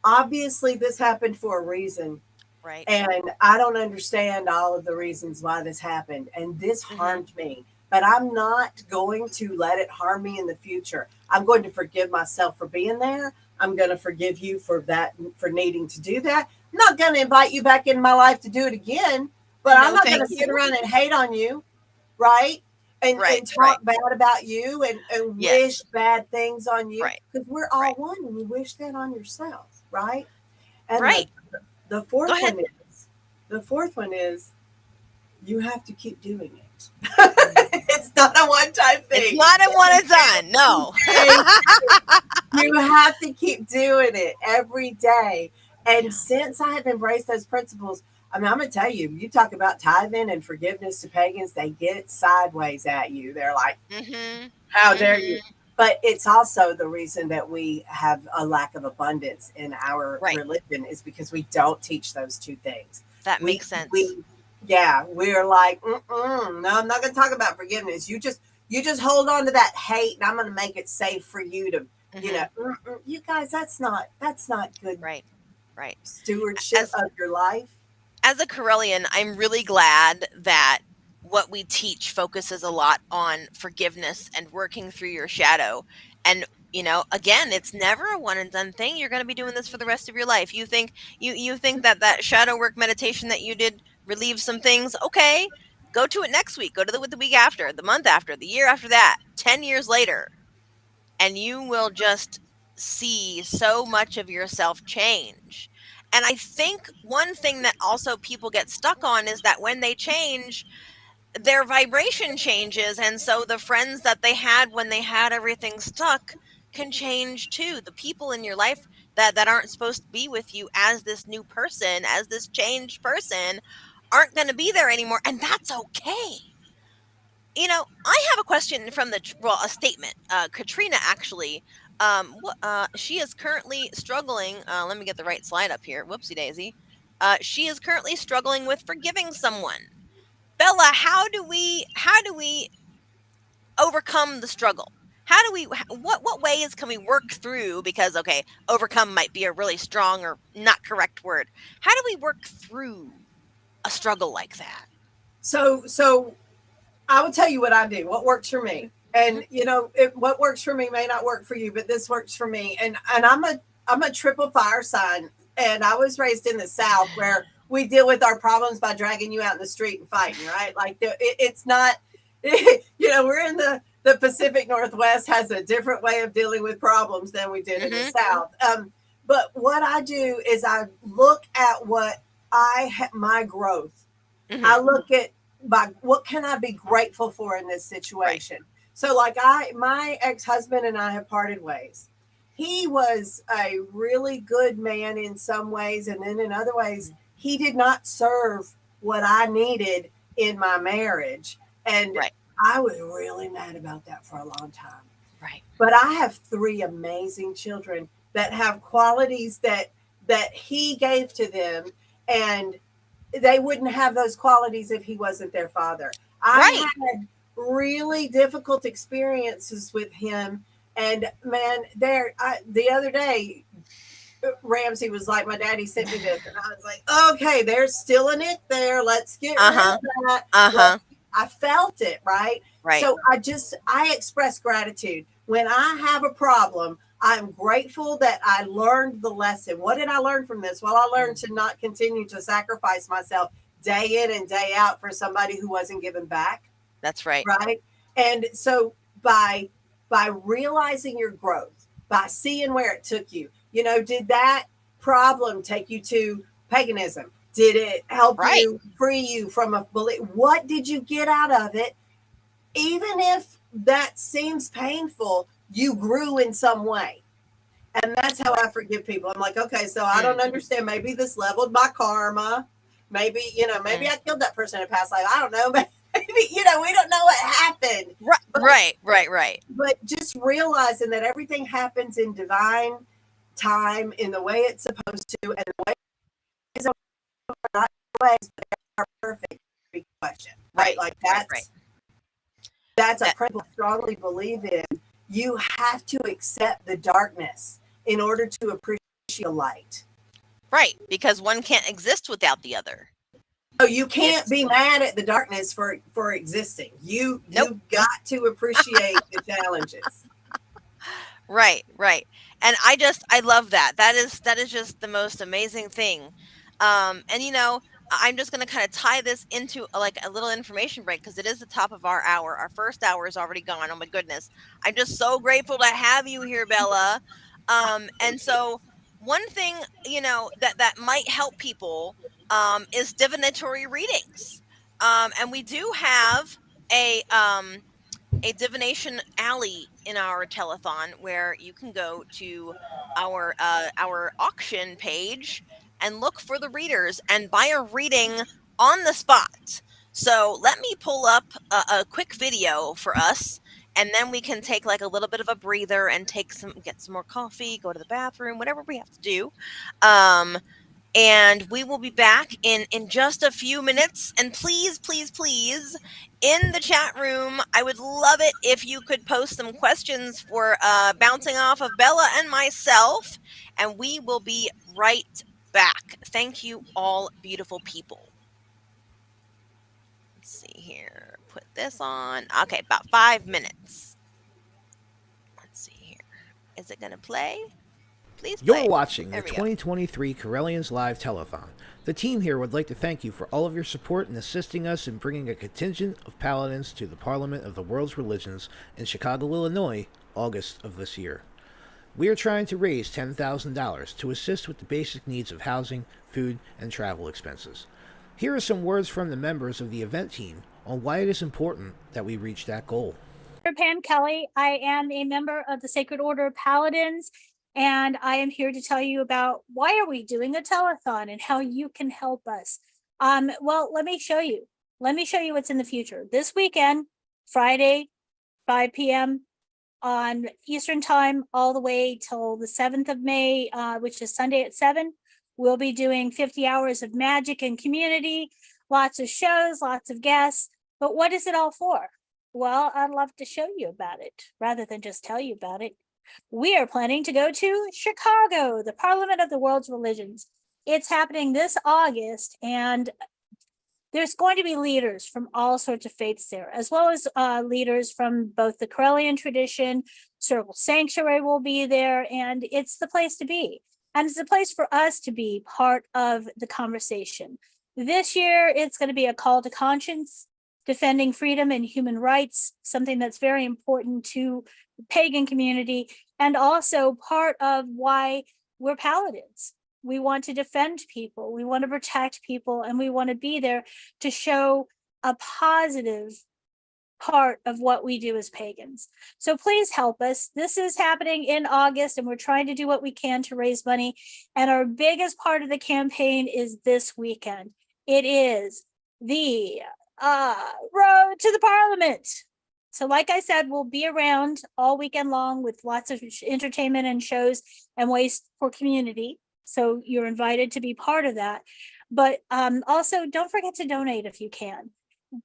obviously this happened for a reason. Right. And I don't understand all of the reasons why this happened. And this Mhm. harmed me. But I'm not going to let it harm me in the future. I'm going to forgive myself for being there. I'm going to forgive you for that, for needing to do that. I'm not going to invite you back in my life to do it again, but I'm No, not going thank to sit you. around and hate on you, right? Right. And Right. talk bad about you and wish Yes. bad things on you Right. because we're Right. all one and you wish that on yourself, right? And Right. the Go fourth ahead. one is the fourth one is you have to keep doing it. Mhm. It's not a one time It's thing. not a one and done. No. You have to keep doing it every day. And since I have embraced those principles, I mean, I'm going to tell you, you talk about tithing and forgiveness to pagans, they get sideways at you. They're like, Mhm. how dare you? Mhm. But it's also the reason that we have a lack of abundance in our Right. religion is because we don't teach those two things. That We makes sense. we yeah, we're like, mm-mm, no, I'm not going to talk about forgiveness. You just hold on to that hate, and I'm going to make it safe for you to, Mhm. you guys. That's not good Right. Right. stewardship As of your life. as a Correllian, I'm really glad that what we teach focuses a lot on forgiveness and working through your shadow. And again, it's never a one and done thing. You're going to be doing this for the rest of your life. You think that shadow work meditation that you did relieves some things. Okay, go to it next week. Go to the week after, the month after, the year after that, 10 years later, and you will just see so much of yourself change. And I think one thing that also people get stuck on is that when they change, their vibration changes. And so the friends that they had when they had everything stuck can change too. The people in your life that aren't supposed to be with you as this new person, as this changed person, aren't going to be there anymore. And that's okay. I have a question from a statement. Katrina actually, she is currently struggling. Let me get the right slide up here. Whoopsie daisy. She is currently struggling with forgiving someone. Bella, how do we overcome the struggle? What ways can we work through? Because okay, overcome might be a really strong or not correct word. How do we work through a struggle like that? So I will tell you what I do, what works for Hmm. me. Hmm. And what works for me may not work for you, but this works for me. And I'm a triple fire sign. And I was raised in the South where we deal with our problems by dragging you out in the street and fighting, right? Like it's not, we're in the Pacific Northwest has a different way of dealing with problems than we did in the Hmm. South. But what I do is I look at my growth. Hmm. I look at what can I be grateful for in this Right. situation. So like my ex-husband and I have parted ways. He was a really good man in some ways, and then in other ways he did not serve what I needed in my marriage. And Right. I was really mad about that for a long time. Right. But I have three amazing children that have qualities that he gave to them, and they wouldn't have those qualities if he wasn't their father. I Right. had really difficult experiences with him, and man, the other day Ramsey was like, my daddy sent me this, and I was like, okay, there's still an it there. Let's get rid Uh-huh. of that. Let Uh-huh. I felt it, right? Right. So I express gratitude. When I have a problem, I'm grateful that I learned the lesson. What did I learn from this? Well, I learned Mm. to not continue to sacrifice myself day in and day out for somebody who wasn't giving back, That's right. right? And so by realizing your growth, by seeing where it took you, did that problem take you to paganism? Did it help Right. you free you from a belief? What did you get out of it? Even if that seems painful, you grew in some way. And that's how Right. I forgive people. I'm like, okay, so I Mm. don't understand. Maybe this leveled my karma. Maybe, maybe Mm. I killed that person in a past life. I don't know. Maybe, we don't know what happened. Right. But Right. Right. Right. just realizing that everything happens in divine time in the way it's supposed to, and the ways are not ways, but they are perfect. Big question, right? Right. Like Right. Right. that's a That principle I strongly believe in. You have to accept the darkness in order to appreciate the light. right, because one can't exist without the other. So you can't It's be mad at the darkness for existing. nope. You've got to appreciate the challenges. Right, right. And I love that. That is just the most amazing thing. And I'm just going to kind of tie this into like a little information break because it is the top of our hour. Our first hour is already gone. Oh my goodness. I'm just so grateful to have you here, Bella. And so one thing, that might help people is divinatory readings. And we do have a divination alley in our telethon where you can go to our auction page and look for the readers and buy a reading on the spot. So let me pull up a quick video for us, and then we can take like a little bit of a breather and get some more coffee, go to the bathroom, whatever we have to do. um, and we will be back in just a few minutes. And please, please, please, in the chat room, I would love it if you could post some questions for bouncing off of Bella and myself, and we will be right back. Thank you, all beautiful people. Let's see here. Put this on. Okay, about 5 minutes. Let's see here. Is it going to play? Please You're play. watching the There we go. 2023 Correllians Live Telethon. The team here would like to thank you for all of your support in assisting us in bringing a contingent of paladins to the Parliament of the World's Religions in Chicago, Illinois, August of this year. We are trying to raise $10,000 to assist with the basic needs of housing, food, and travel expenses. Here are some words from the members of the event team on why it is important that we reach that goal. Pam Kelly. I am a member of the Sacred Order of Paladins, and I am here to tell you about why are we doing a telethon and how you can help us. Well, let me show you. Let me show you what's in the future. This weekend, Friday, 5 p.m. on Eastern Time, all the way till the 7th of May, which is Sunday at 7. We'll be doing 50 hours of magic and community, lots of shows, lots of guests. But what is it all for? Well, I'd love to show you about it rather than just tell you about it. We are planning to go to Chicago, the Parliament of the World's Religions. It's happening this August, and there's going to be leaders from all sorts of faiths there, as well as leaders from both the Correllian tradition. Circle Sanctuary will be there, and it's the place to be. And it's a place for us to be part of the conversation. This year, it's going to be a call to conscience, defending freedom and human rights, something that's very important to the pagan community, and also part of why we're paladins. We want to defend people, we want to protect people, and we want to be there to show a positive part of what we do as pagans. So please help us. This is happening in August, and we're trying to do what we can to raise money. And our biggest part of the campaign is this weekend. It is the road to the Parliament. So, like I said, we'll be around all weekend long with lots of entertainment and shows and ways for community. So, you're invited to be part of that. But also, don't forget to donate if you can.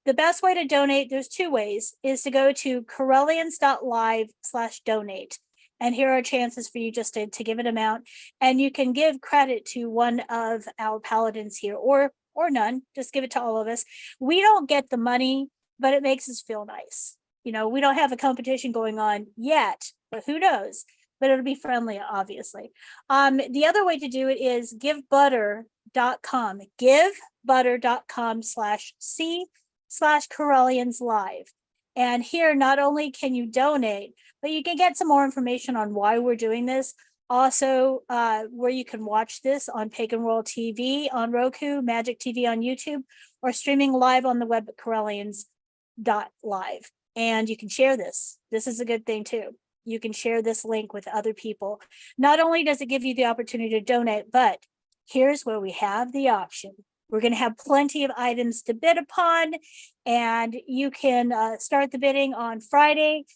The best way to donate, there's two ways, is to go to Correllians.live/donate. And here are chances for you just to give an amount. And you can give credit to one of our paladins here, or none. Just give it to all of us. We don't get the money, but it makes us feel nice. We don't have a competition going on yet, but who knows? But it'll be friendly, obviously. The other way to do it is givebutter.com. Givebutter.com/C/Correllians Live. And here, not only can you donate, but you can get some more information on why we're doing this. Also, where you can watch this on Pagan World TV, on Roku, Magic TV on YouTube, or streaming live on the web at Correllians.live. And you can share this. This is a good thing too. You can share this link with other people. Not only does it give you the opportunity to donate, but here's where we have the option. We're going to have plenty of items to bid upon, and you can start the bidding on Friday.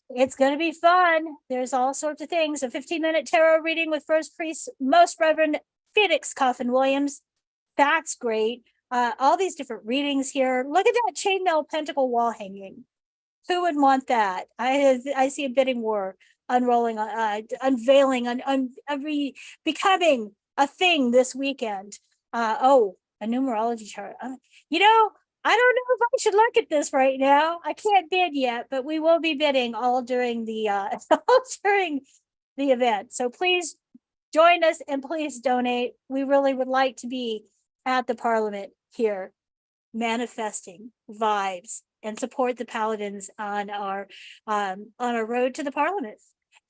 It's going to be fun. There's all sorts of things. A 15-minute tarot reading with First Priest, Most Reverend Phoenix Coffin Williams. That's great. All these different readings here. Look at that chainmail pentacle wall hanging. Who would want that? I see a bidding war unrolling, unveiling, becoming a thing this weekend. A numerology chart. I don't know if I should look at this right now. I can't bid yet, but we will be bidding all during the event. So please join us and please donate. We really would like to be at the Parliament here, manifesting vibes and support the Paladins on our road to the Parliament.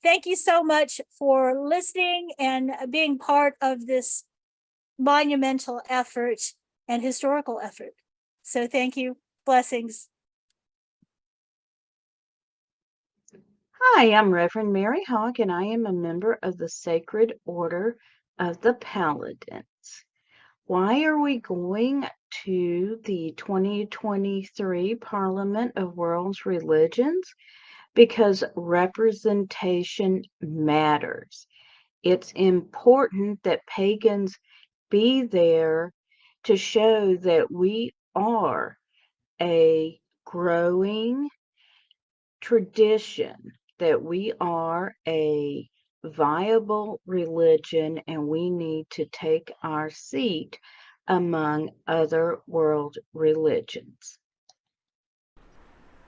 Thank you so much for listening and being part of this monumental effort and historical effort. So thank you. Blessings. Hi, I'm Reverend Mary Hawk, and I am a member of the Sacred Order of the Paladins. Why are we going to the 2023 Parliament of World's Religions? Because representation matters. It's important that pagans be there to show that we are a growing tradition, that we are a viable religion, and we need to take our seat among other world religions.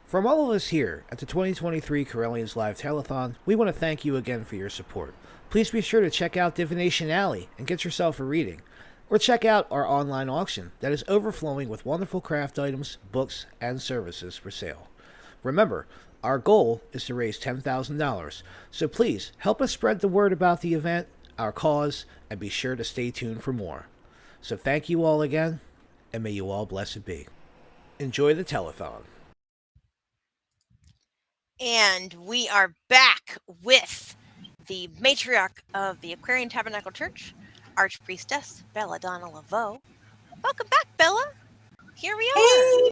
From all of us here at the 2023 Correllians Live Telethon, we want to thank you again for your support. Please be sure to check out Divination Alley and get yourself a reading. Or check out our online auction that is overflowing with wonderful craft items, books, and services for sale. Remember, our goal is to raise $10,000, so please help us spread the word about the event, our cause, and be sure to stay tuned for more. So thank you all again, and may you all blessed be. Enjoy the telethon. And we are back with the matriarch of the Aquarian Tabernacle Church, Archpriestess Belladonna LaVeau. Welcome back, Bella. Here we are. Hey,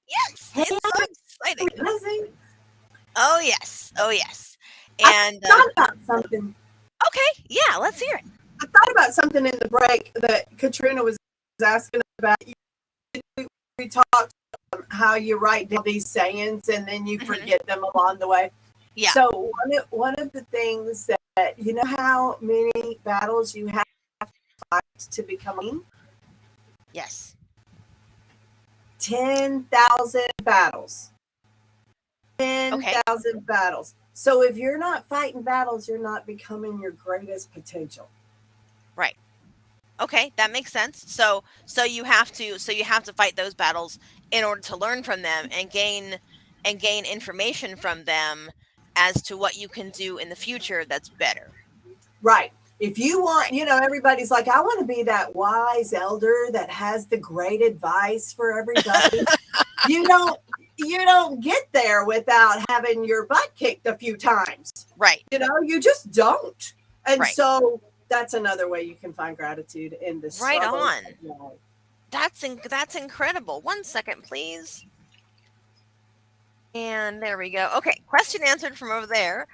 Yes, hey, it's so exciting. Leslie. Oh yes, oh yes. I And thought about something. okay, yeah, let's hear it. I thought about something in the break that Katrina was asking about. We talked how you write down these sayings and then you forget them along the way. Yeah. So one of the things that, you know how many battles you have to fight to become a queen? Yes. 10,000 battles. 10,000 battles. So if you're not fighting battles, you're not becoming your greatest potential. Right. Okay, that makes sense. So you have to fight those battles in order to learn from them and gain information from them as to what you can do in the future that's better. Right. If you want, everybody's like, I want to be that wise elder that has the great advice for everybody. You don't get there without having your butt kicked a few times. Right. You just don't. And right. So that's another way you can find gratitude in this. Right on. That's incredible. 1 second, please. And there we go. Okay, question answered from over there.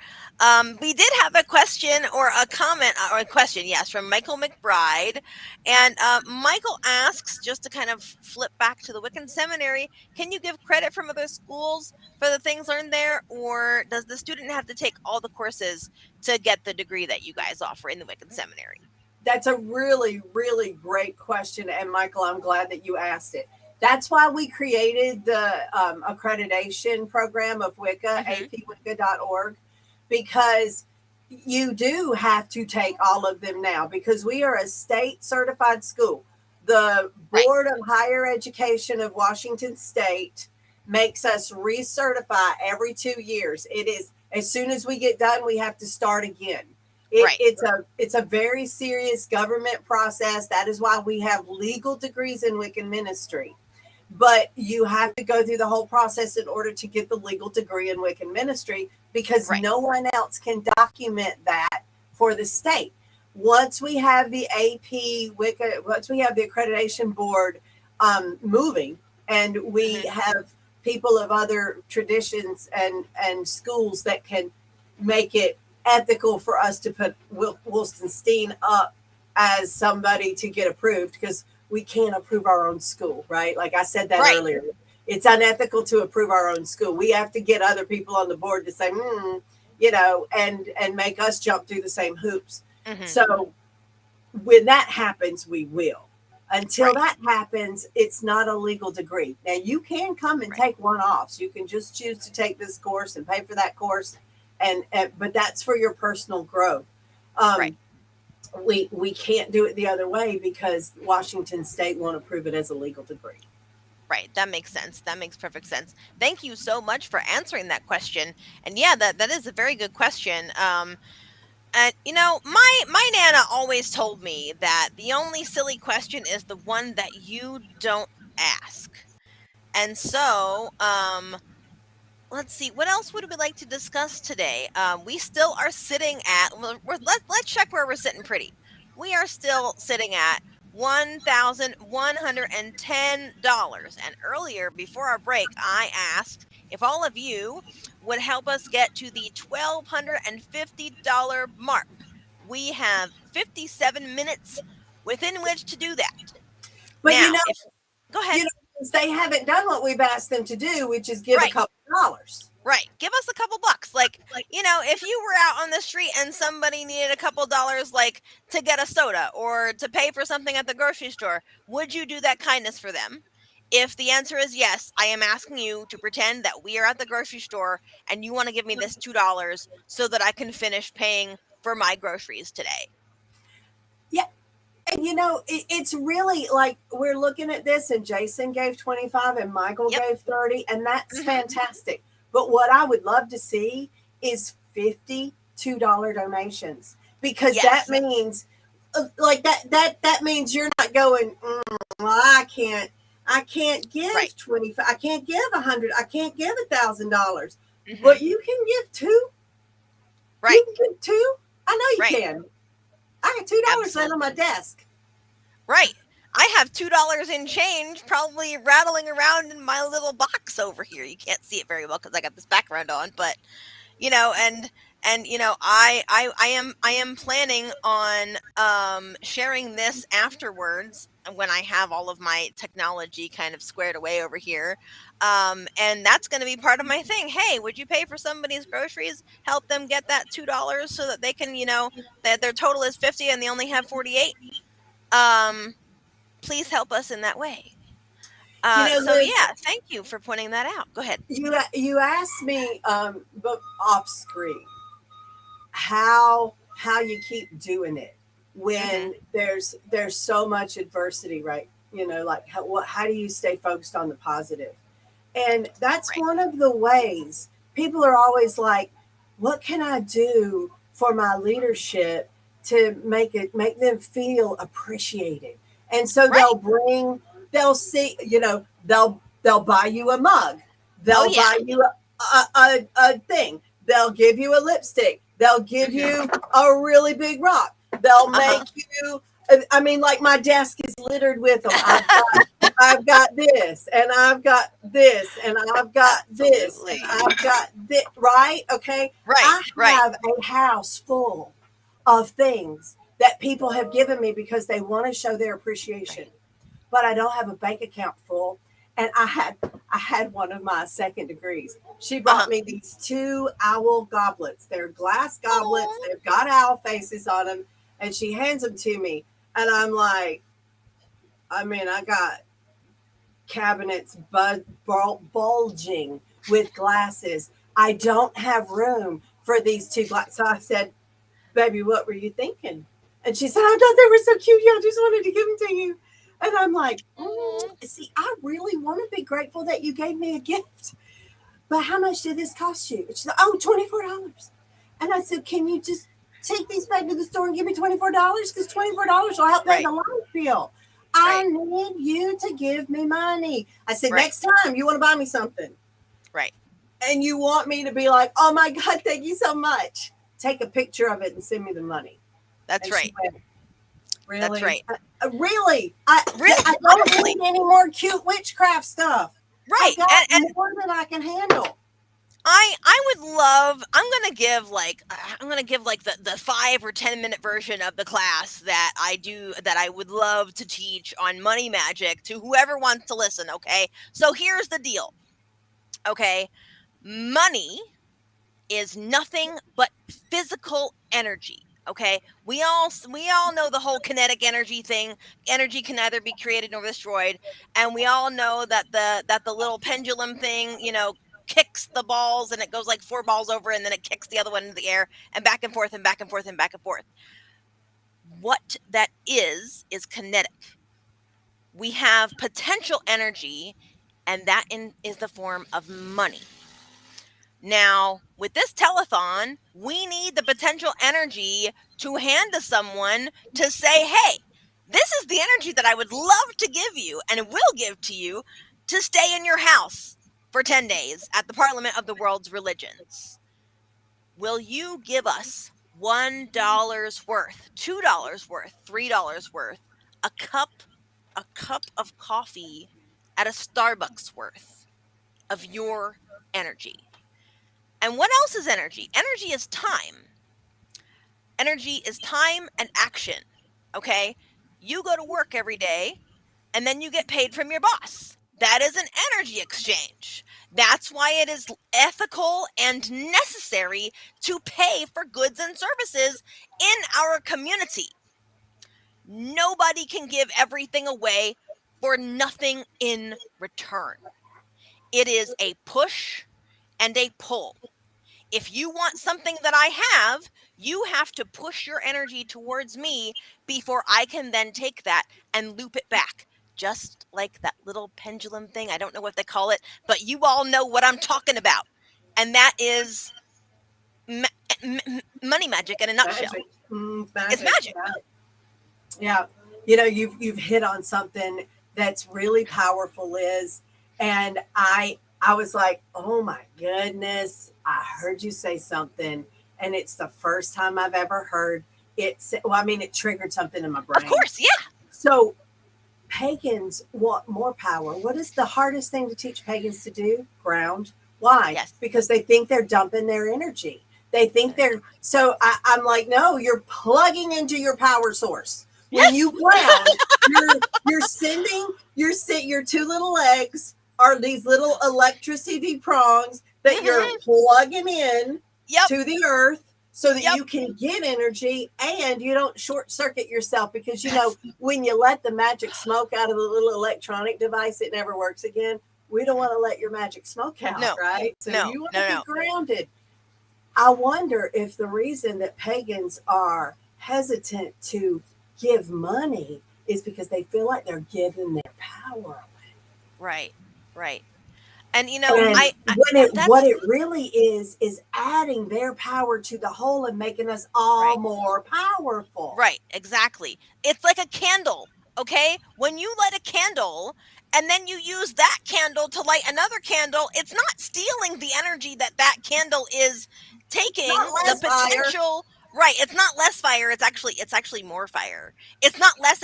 We did have a question or a comment or a question, yes, from Michael McBride. And Michael asks, just to kind of flip back to the Wiccan Seminary, can you give credit from other schools for the things learned there? Or does the student have to take all the courses to get the degree that you guys offer in the Wiccan Seminary? That's a really, really great question. And Michael, I'm glad that you asked it. That's why we created the accreditation program of Wicca, Mm-hmm. apwicca.org, because you do have to take all of them now because we are a state certified school. The Right, Board of Higher Education of Washington State makes us recertify every 2 years. It is as soon as we get done, we have to start again. right, It's a very serious government process. That is why we have legal degrees in Wiccan ministry. But you have to go through the whole process in order to get the legal degree in Wiccan ministry because right, no one else can document that for the state. Once we have the AP Wicca, once we have the accreditation board moving, and we mm-hmm. have people of other traditions and schools that can make it ethical for us to put Wilston up as somebody to get approved because we can't approve our own school, right? Like I said that Right, earlier. It's unethical to approve our own school. We have to get other people on the board to say, and make us jump through the same hoops. mm-hmm. So when that happens, we will. Until Right, that happens, it's not a legal degree. Now you can come and right, take one offs. You can just choose to take this course and pay for that course, and but that's for your personal growth. right. Um, we can't do it the other way because Washington State won't approve it as a legal degree. Right, that makes sense. That makes perfect sense. Thank you so much for answering that question. And yeah, that is a very good question. And my nana always told me that the only silly question is the one that you don't ask. And so, let's see, what else would we like to discuss today? We still are sitting at, let's check where we're sitting pretty. We are still sitting at $1,110. And earlier, before our break, I asked if all of you would help us get to the $1,250 mark. We have 57 minutes within which to do that. But Now, if go ahead. you know, they haven't done what we've asked them to do, which is give a Right. couple dollars. Right. Give us a couple bucks. Like, if you were out on the street and somebody needed a couple dollars, like to get a soda or to pay for something at the grocery store, would you do that kindness for them? If the answer is yes, I am asking you to pretend that we are at the grocery store and you want to give me this $2 so that I can finish paying for my groceries today. Yeah, and it's really like we're looking at this, and Jason gave 25, and Michael Yep. gave 30, and that's Mhm. fantastic. But what I would love to see is $52 donations because that Yes. means like that means you're not going. Well, I can't Right. give 25. I can't give 100. I can't give $1,000. Mhm. But you can give two. Right. You can give two. I know you Right. can. I got $2 laying on my Absolutely. desk. Right. I have $2 in change probably rattling around in my little box over here. You can't see it very well because I got this background on, but I am planning on sharing this afterwards when I have all of my technology kind of squared away over here. And that's going to be part of my thing. Hey, would you pay for somebody's groceries? Help them get that $2 so that they can, that their total is 50 and they only have 48. Please help us in that way. So Liz, yeah, thank you for pointing that out. Go ahead. you asked me, but off screen, how you keep doing it Hmm. when there's so much adversity, right? Like how do you stay focused on the positive? And that's Right. one of the ways. People are always like, what can I do for my leadership to make them feel appreciated? And so Right. they'll see, they'll buy you a mug. Oh They'll yeah. buy you a thing. They'll give you a lipstick. They'll give Hmm. you a really big rock. They'll Uh-huh. make you, I mean, like my desk is littered with them. I've got this, and I've got this, and I've got this, and Absolutely. I've got this, right? Okay. Right, I right, have a house full of things that people have given me because they want to show their appreciation, right. but I don't have a bank account full. And I had one of my second degrees. She brought Uh-huh. me these two owl goblets. They're glass goblets. Oh, They've got owl faces on them, and she hands them to me, and I'm like, I mean, I got cabinets bulging with glasses. I don't have room for these two glasses. So I said, baby, what were you thinking? And she said, I thought they were so cute. Yeah, I just wanted to give them to you. And I'm like, oh, see, I really want to be grateful that you gave me a gift. But how much did this cost you? She said, oh, $24. And I said, can you just take these back to the store and give me $24? Because $24 will help pay right, the light bill. I right, need you to give me money. I said, right, next time you want to buy me something right. and you want me to be like, oh my God, thank you so much. Take a picture of it and send me the money. That's And she right. went, That's really? right. Really? I Really, I don't honestly, need any more cute witchcraft stuff. right. I've got And more than I can handle. I would love. I'm gonna give like the 5 or 10 minute version of the class that I do that I would love to teach on money magic to whoever wants to listen. Okay, so here's the deal. Okay, money is nothing but physical energy. Okay, we all know the whole kinetic energy thing. Energy can neither be created nor destroyed, and we all know that the little pendulum thing, kicks the balls and it goes like 4 balls over, and then it kicks the other one into the air and back and forth and back and forth and back and forth. What that is kinetic. We have potential energy, and is the form of money. Now, with this telethon, we need the potential energy to hand to someone to say, hey, this is the energy that I would love to give you and will give to you to stay in your house for 10 days at the Parliament of the World's Religions. Will you give us $1 worth, $2 worth, $3 worth, a cup, a cup of coffee at a Starbucks worth of your energy? And what else is energy? Energy is time. Energy is time and action. Okay? You go to work every day and then you get paid from your boss. That is an energy exchange. That's why it is ethical and necessary to pay for goods and services in our community. Nobody can give everything away for nothing in return. It is a push and a pull. If you want something that I have, you have to push your energy towards me before I can then take that and loop it back. Just like that little pendulum thing. I don't know what they call it, but you all know what I'm talking about. And that is ma- money magic in a nutshell. Magic. It's Magic. magic. Yeah. You've hit on something that's really powerful, Liz. And I was like, oh my goodness, I heard you say something. And it's the first time I've ever heard it. Well, I mean, it triggered something in my Of brain. course, yeah. So pagans want more power. What is the hardest thing to teach pagans to do? Ground. Why? Yes. Because they think they're dumping their energy. They think they're so. I'm like, no, you're plugging into your power source. When Yes. you ground, you're sending your two little legs are these little electricity prongs that you're Mhm. plugging in Yep. to the earth so that Yep. you can get energy and you don't short circuit yourself because That's when you let the magic smoke out of the little electronic device it never works again. We don't want to let your magic smoke out, no, right? So no, you want to no, be no. grounded. I wonder if the reason that pagans are hesitant to give money is because they feel like they're giving their power. Right. Right. And And what that's it really is adding their power to the whole and making us all right. more powerful. Right, exactly. It's like a candle, okay? When you light a candle and then you use that candle to light another candle, it's not stealing the energy that candle is taking Not the less fire. potential. Right, it's not less fire, it's actually more fire. It's not less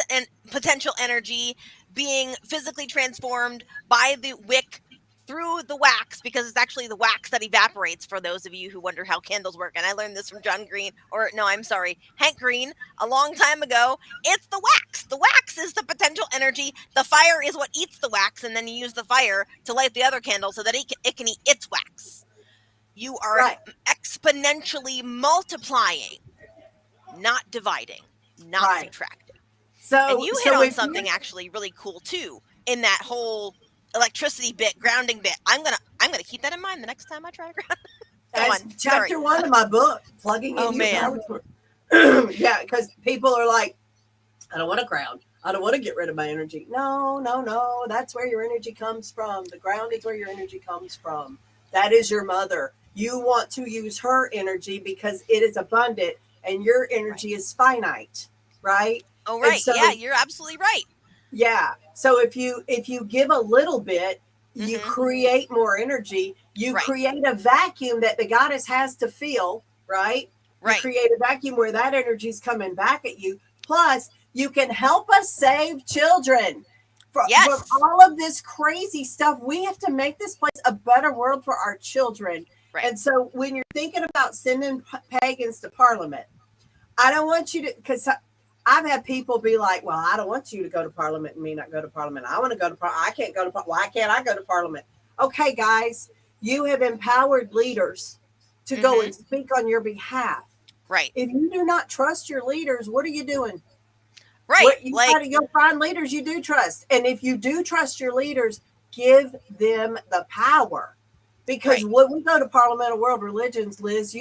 potential energy being physically transformed by the wick through the wax, because it's actually the wax that evaporates, for those of you who wonder how candles work. And I learned this from John Green, or no, I'm sorry, Hank Green, a long time ago. It's the wax. The wax is the potential energy. The fire is what eats the wax, and then you use the fire to light the other candle so that it can eat its wax. You are Right, exponentially multiplying, not dividing, not right. subtracting. And So you hit so on if you're something actually really cool too in that whole electricity bit, grounding bit. I'm gonna keep that in mind the next time I try to ground. Go as on. Sorry. chapter 1 of my book, plugging Oh into your man. power source. Yeah, because people are like, I don't want to ground. I don't want to get rid of my energy. No, no, no. That's where your energy comes from. The ground is where your energy comes from. That is your mother. You want to use her energy because it is abundant and your Right. energy is finite, right? Oh And right. Yeah, so you're absolutely right. yeah. So if you give a little bit, you Mm-hmm. create more energy. You Right. create a vacuum that the goddess has to feel, right? You Right. create a vacuum where that energy is coming back at you. Plus, you can help us save children from Yes. all of this crazy stuff. We have to make this place a better world for our children. Right. And so when you're thinking about sending pagans to Parliament, I don't want you to, because I've had people be like, "Well, I don't want you to go to Parliament and me not go to Parliament. I want to go to Parliament. I can't go to Parliament. Why can't I go to Parliament?" Okay, guys, you have empowered leaders to go Mm-hmm. and speak on your behalf. Right. If you do not trust your leaders, what are you doing? Right. What you got Like to go find leaders you do trust, and if you do trust your leaders, give them the power. Because right. when we go to Parliament of World Religions, Liz,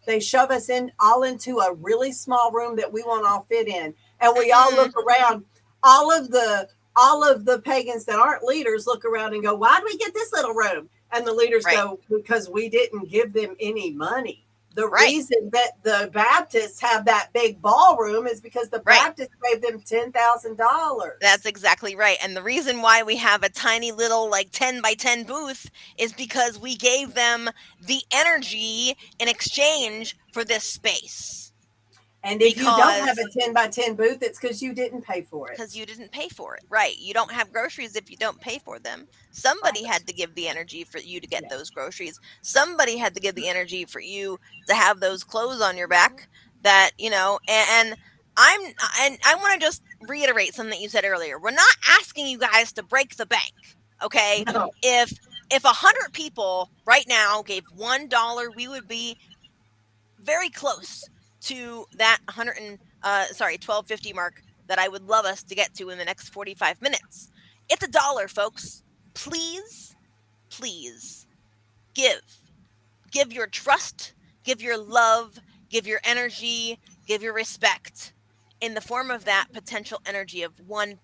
they shove us in all into a really small room that we won't all fit in, and we all Mm-mm. look around. All of the pagans that aren't leaders look around and go, "Why do we get this little room?" And the leaders Right. go, "Because we didn't give them any money." The Right. reason that the Baptists have that big ballroom is because the Right. Baptists gave them $10,000. That's exactly right. And the reason why we have a tiny little like 10 by 10 booth is because we gave them the energy in exchange for this space. And if you don't have Because a 10 by 10 booth, it's because you didn't pay for it. because you didn't pay for it. Right. You don't have groceries if you don't pay for them. Somebody Right. had to give the energy for you to get Yeah. those groceries. Somebody had to give the energy for you to have those clothes on your back that, and I'm and I want to just reiterate something you said earlier. We're not asking you guys to break the bank. Okay? No. If 100 people right now gave $1, we would be very close to that 1250 mark that I would love us to get to in the next 45 minutes. It's $1, folks. Please, please give. Give your trust, give your love, give your energy, give your respect in the form of that potential energy of $1.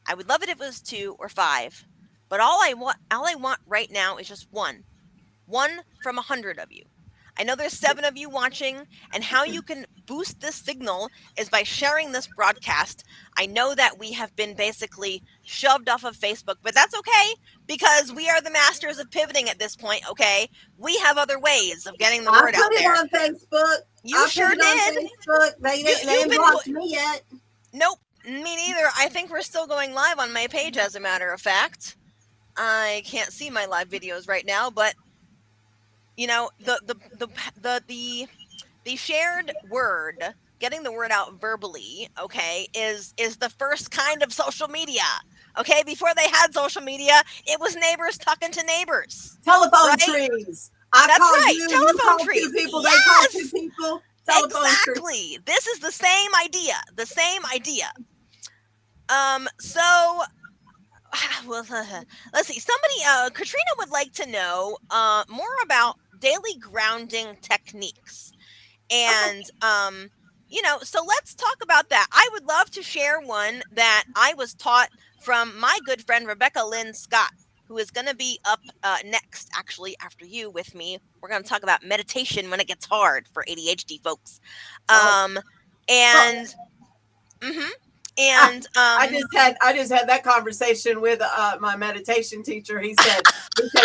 I would love it if it was 2 or 5, but all I want right now is just one from 100 of you. I know there's 7 of you watching, and how you can boost this signal is by sharing this broadcast. I know that we have been basically shoved off of Facebook, but that's okay because we are the masters of pivoting at this point, okay? We have other ways of getting the I word put out it there. on Facebook. You I put sure it on did. Facebook. They You've ain't been blocked me yet. Nope, me neither. I think we're still going live on my page, as a matter of fact. I can't see my live videos right now, but the shared word, getting the word out verbally, okay, is the first kind of social media. Okay, before they had social media, it was neighbors talking to neighbors, Telephone right? trees. I That's call right, you telephone call two trees. people, they call two Yes, people. Telephone tree. exactly. This is the same idea. The same idea. So well, let's see. Katrina would like to know more about daily grounding techniques. Okay. And so let's talk about that. I would love to share one that I was taught from my good friend Rebecca Lynn Scott, who is going to be up next, actually, after you with me. We're going to talk about meditation when it gets hard for ADHD folks. Oh. Um, Well, and mhm, I, and I just had that conversation with my meditation teacher. He said,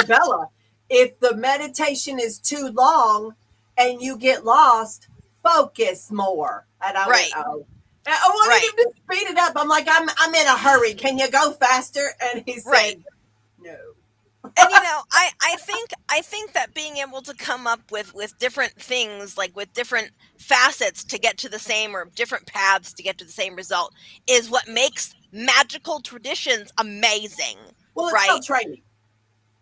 Bella, if the meditation is too long and you get lost, focus more. And I went, Right. oh. And I wanted Right. him to speed it up. I'm like, I'm in a hurry. Can you go faster? And he Right. said, no. And I think that being able to come up with different things, like with different facets to get to the same, or different paths to get to the same result, is what makes magical traditions amazing, Well, it's right? called training.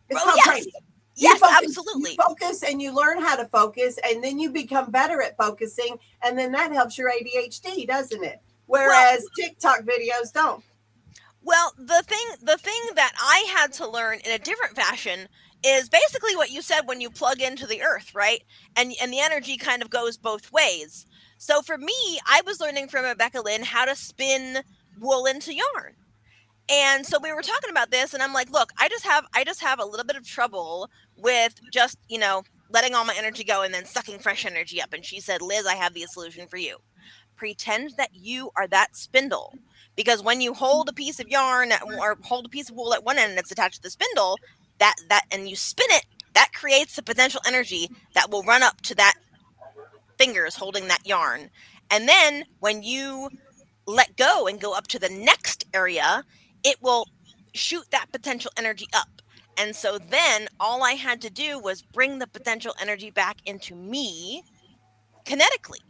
It's Oh called yes. training. Yes, You absolutely. focus and you learn how to focus, and then you become better at focusing, and then that helps your ADHD, doesn't it? Well, Whereas TikTok videos don't. Well, the thing that I had to learn in a different fashion is basically what you said when you plug into the earth, right? And the energy kind of goes both ways. So for me, I was learning from Rebecca Lynn how to spin wool into yarn. And so we were talking about this, and I'm like, look, I just have a little bit of trouble with just, letting all my energy go and then sucking fresh energy up. And she said, Liz, I have the solution for you. Pretend that you are that spindle, because when you hold a piece of yarn or hold a piece of wool at one end and it's attached to the spindle, that and you spin it, that creates the potential energy that will run up to that fingers holding that yarn. And then when you let go and go up to the next area, it will shoot that potential energy up. And so then all I had to do was bring the potential energy back into me kinetically.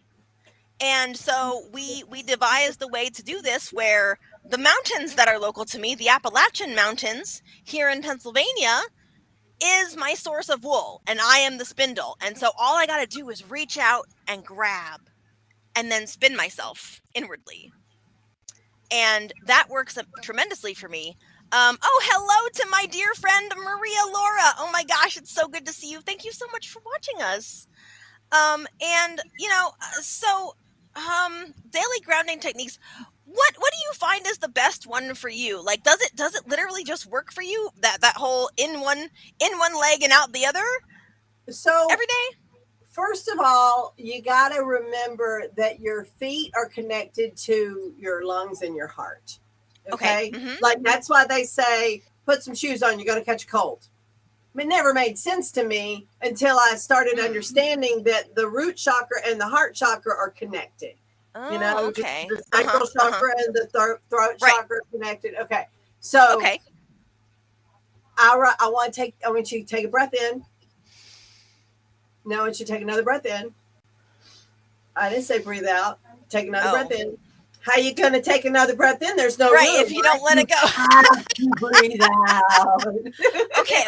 And so we devised a way to do this where the mountains that are local to me, the Appalachian Mountains here in Pennsylvania, is my source of wool, and I am the spindle. And so all I got to do is reach out and grab and then spin myself inwardly. And that works tremendously for me. Oh, hello to my dear friend Maria Laura. Oh my gosh, it's so good to see you. Thank you so much for watching us. And daily grounding techniques. What do you find is the best one for you? Like, does it literally just work for you? That whole in one leg and out the other So, every day? first of all, you got to remember that your feet are connected to your lungs and your heart. Okay. Okay? Mm-hmm. Like, that's why they say, put some shoes on, you're going to catch a cold. It never made sense to me until I started understanding that the root chakra and the heart chakra are connected. Oh, okay. The Uh-huh. sacral Uh-huh. chakra and the throat Right. chakra are connected. Okay. So Okay. I want you to take a breath in. Now I want you to take another breath in. I didn't say breathe out. Take another breath Oh. in. How you going to take another breath in? There's no Right, room. if you don't let You it go. have to breathe out. Okay.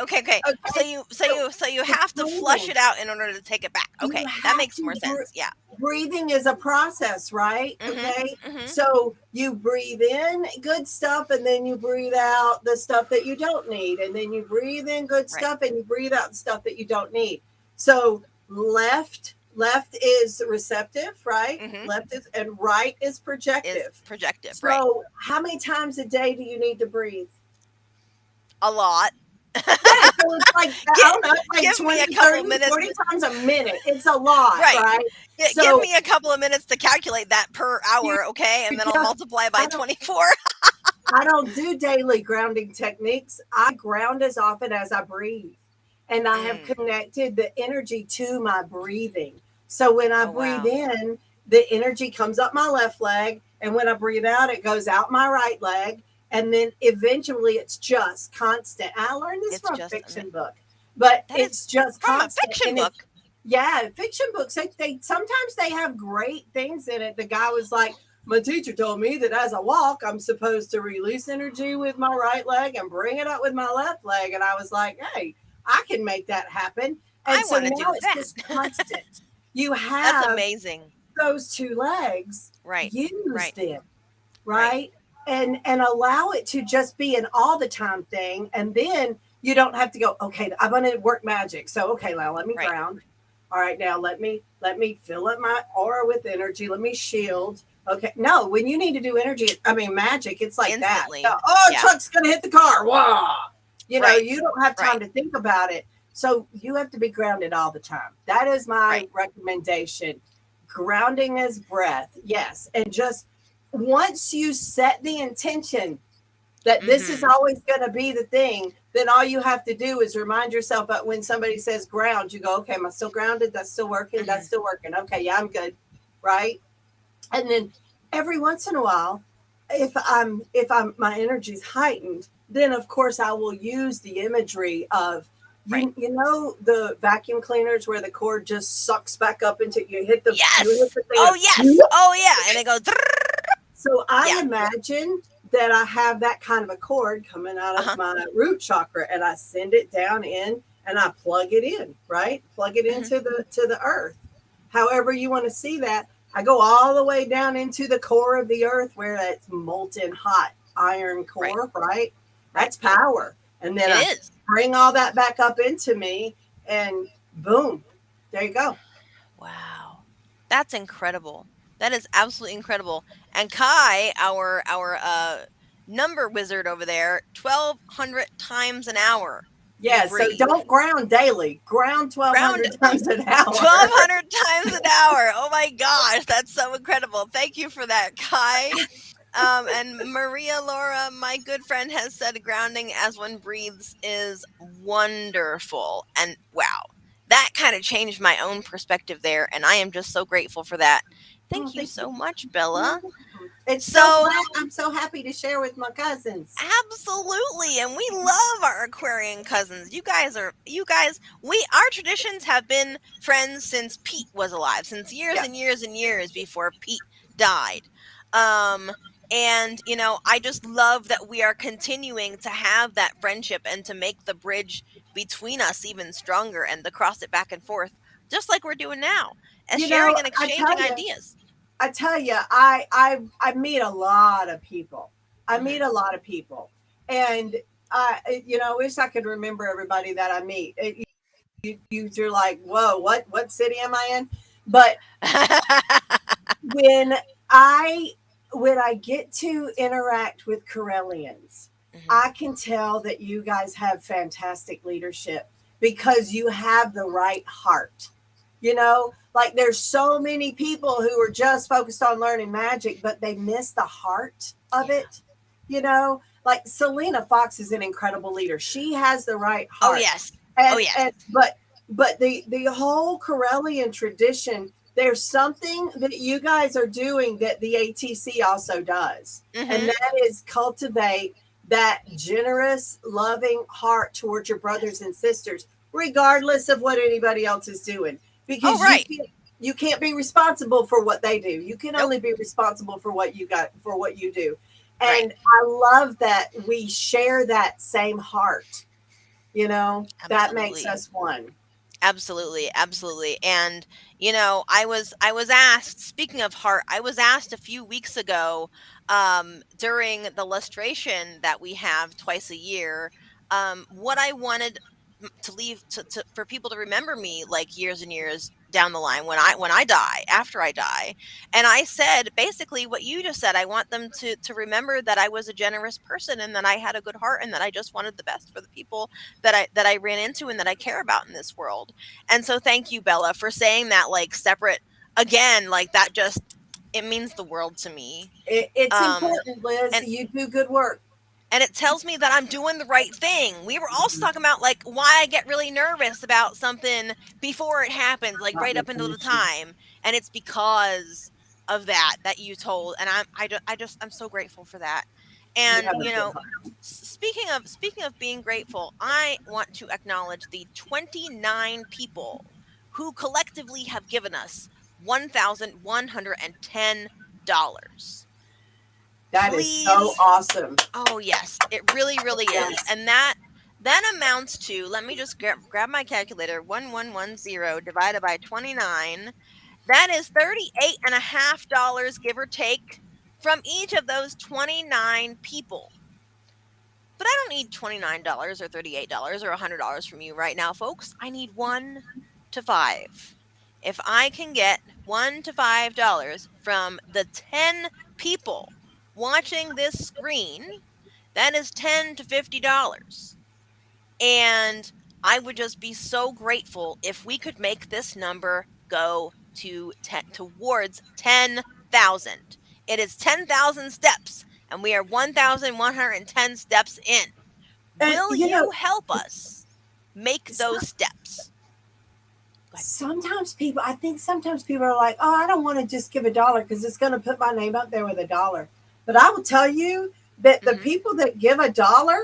So Okay. you have to flush Breathing. it out in order to take it back. You Okay, that have makes more to sense. Yeah. breathing is a process, right? Mhm. Okay. Mhm. So you breathe in good stuff and then you breathe out the stuff that you don't need. And then you breathe in good Right. stuff and you breathe out the stuff that you don't need. So left is receptive, right? Mhm. Left is and right is Is projective. projective, right? So how many times a day do you need to breathe? A lot. Yeah, so it's like, I Get don't know, it's like give me a 20, couple 30, minutes. 40 times a minute. It's a lot, Right. right? Give So me a couple of minutes to calculate that per you, hour, okay? And you then I'll just, multiply by I don't 24. I don't do daily grounding techniques. I ground as often as I breathe. And I have Mm. connected the energy to my breathing. So when I Oh breathe wow. in, the energy comes up my left leg. And when I breathe out, it goes out my right leg. And then eventually it's just constant. I learned this It's from a just fiction book, but that is it's just from a constant. fiction And it's, book. yeah, fiction books, they sometimes they have great things in it. The guy was like, my teacher told me that as I walk, I'm supposed to release energy with my right leg and bring it up with my left leg. And I was like, hey, I can make that happen. I And so want to now do it's that. just constant. You That's have amazing. those two legs, Right. use Right. them, Right. right? And allow it to just be an all the time thing. And then you don't have to go, okay, I'm gonna work magic. So okay, now let me Right. ground. All right, now let me fill up my aura with energy. Let me shield. Okay. No, when you need to do magic, it's like that. Instantly. Oh, Yeah. truck's gonna hit the car. Wow. Right. You don't have time Right. to think about it. So you have to be grounded all the time. That is my Right. recommendation. Grounding is breath. Yes. And just once you set the intention, that this is Mhm. always going to be the thing, then all you have to do is remind yourself that when somebody says ground, you go, okay, am I still grounded? That's still working. That's Mhm. still working. Okay, yeah, I'm good. Right. And then every once in a while, if I'm my energy's heightened, then of course I will use the imagery of Right. you know the vacuum cleaners where the cord just sucks back up into you hit Yes. the thing Oh, and yes. Oh, yeah, and it goes so I yeah. imagine that I have that kind of a cord coming out of Uh-huh. my root chakra and I send it down in and I plug it in, right? Plug it Mhm. into the earth. However you want to see that. I go all the way down into the core of the earth where it's molten hot iron Right. core, right? Right. That's power. And then It I is. bring all that back up into me and boom, there you go. Wow. That's incredible. That is absolutely incredible. And Kai, our number wizard over there, 1,200 times an hour you Yeah, so breathe. don't ground daily. Ground Ground 1,200 times an hour. 1,200 times an hour. Oh my gosh, that's so incredible. Thank you for that, Kai. And Maria Laura, my good friend, has said grounding as one breathes is wonderful. And wow, that kind of changed my own perspective there. And I am just so grateful for that. Oh, Thank you thank you. so much, You're Bella. welcome. It's so So, glad. I'm so happy to share with my cousins. absolutely, and we love our Aquarian cousins. You guys, we our traditions have been friends since Pete was alive, since years Yeah. and years and years before Pete died. Um and I just love that we are continuing to have that friendship and to make the bridge between us even stronger and to cross it back and forth just like we're doing now, as You know, sharing and exchanging ideas. I meet a lot of people. I meet Mhm. a lot of people, and I wish I could remember everybody that I meet. You're like, whoa, what city am I in? But when I when I get to interact with Correllians, Mhm. I can tell that you guys have fantastic leadership because you have the right heart. Like there's so many people who are just focused on learning magic, but they miss the heart of Yeah. it. Like Selena Fox is an incredible leader. She has the right Oh heart. yes. Oh And yes. and but the whole Corellian tradition, there's something that you guys are doing that the ATC also does. And Mhm. that is cultivate that generous, loving heart towards your Yes. brothers and sisters, regardless of what anybody else is doing. Oh Because you right. can't you can't be responsible for what they do. You can Nope. only be responsible for what you do. Right. And I love that we share that same heart. That makes Absolutely. us one. Absolutely, absolutely. And I was asked, speaking of heart, I was asked a few weeks ago during the lustration that we have twice a year, what I wanted to leave for people to remember me like years and years down the line when I die, after I die. And I said basically what you just said. I want them to remember that I was a generous person and that I had a good heart and that I just wanted the best for the people that I ran into and that I care about in this world. And so thank you, Bella, for saying that, like, separate again, like that just it means the world to me. It's Um important, Liz. and You do good work. and it tells me that I'm doing the right thing. We were also talking about like why I get really nervous about something before it happens, like Not right my up until the permission. time, and it's because of that you told, and I'm so grateful for that. You And have a good heart. speaking of being grateful, I want to acknowledge the 29 people who collectively have given us $1,110. That is so Please. awesome. Oh, yes, it really, really is. Yes. And that amounts to, let me just grab my calculator, 1110 divided by 29. That is $38.50, give or take, from each of those 29 people. But I don't need $29 or $38 or $100 from you right now, folks. I need 1 to 5. If I can get $1 to $5 from the 10 people watching this screen, that is $10 to $50. And I would just be so grateful if we could make this number go towards 10,000. It is 10,000 steps and we are 1,110 steps in. And Will you help us make those steps? sometimes people, I think sometimes people are like, oh, I don't want to just give $1 because it's going to put my name up there with $1. But I will tell you that the people that give $1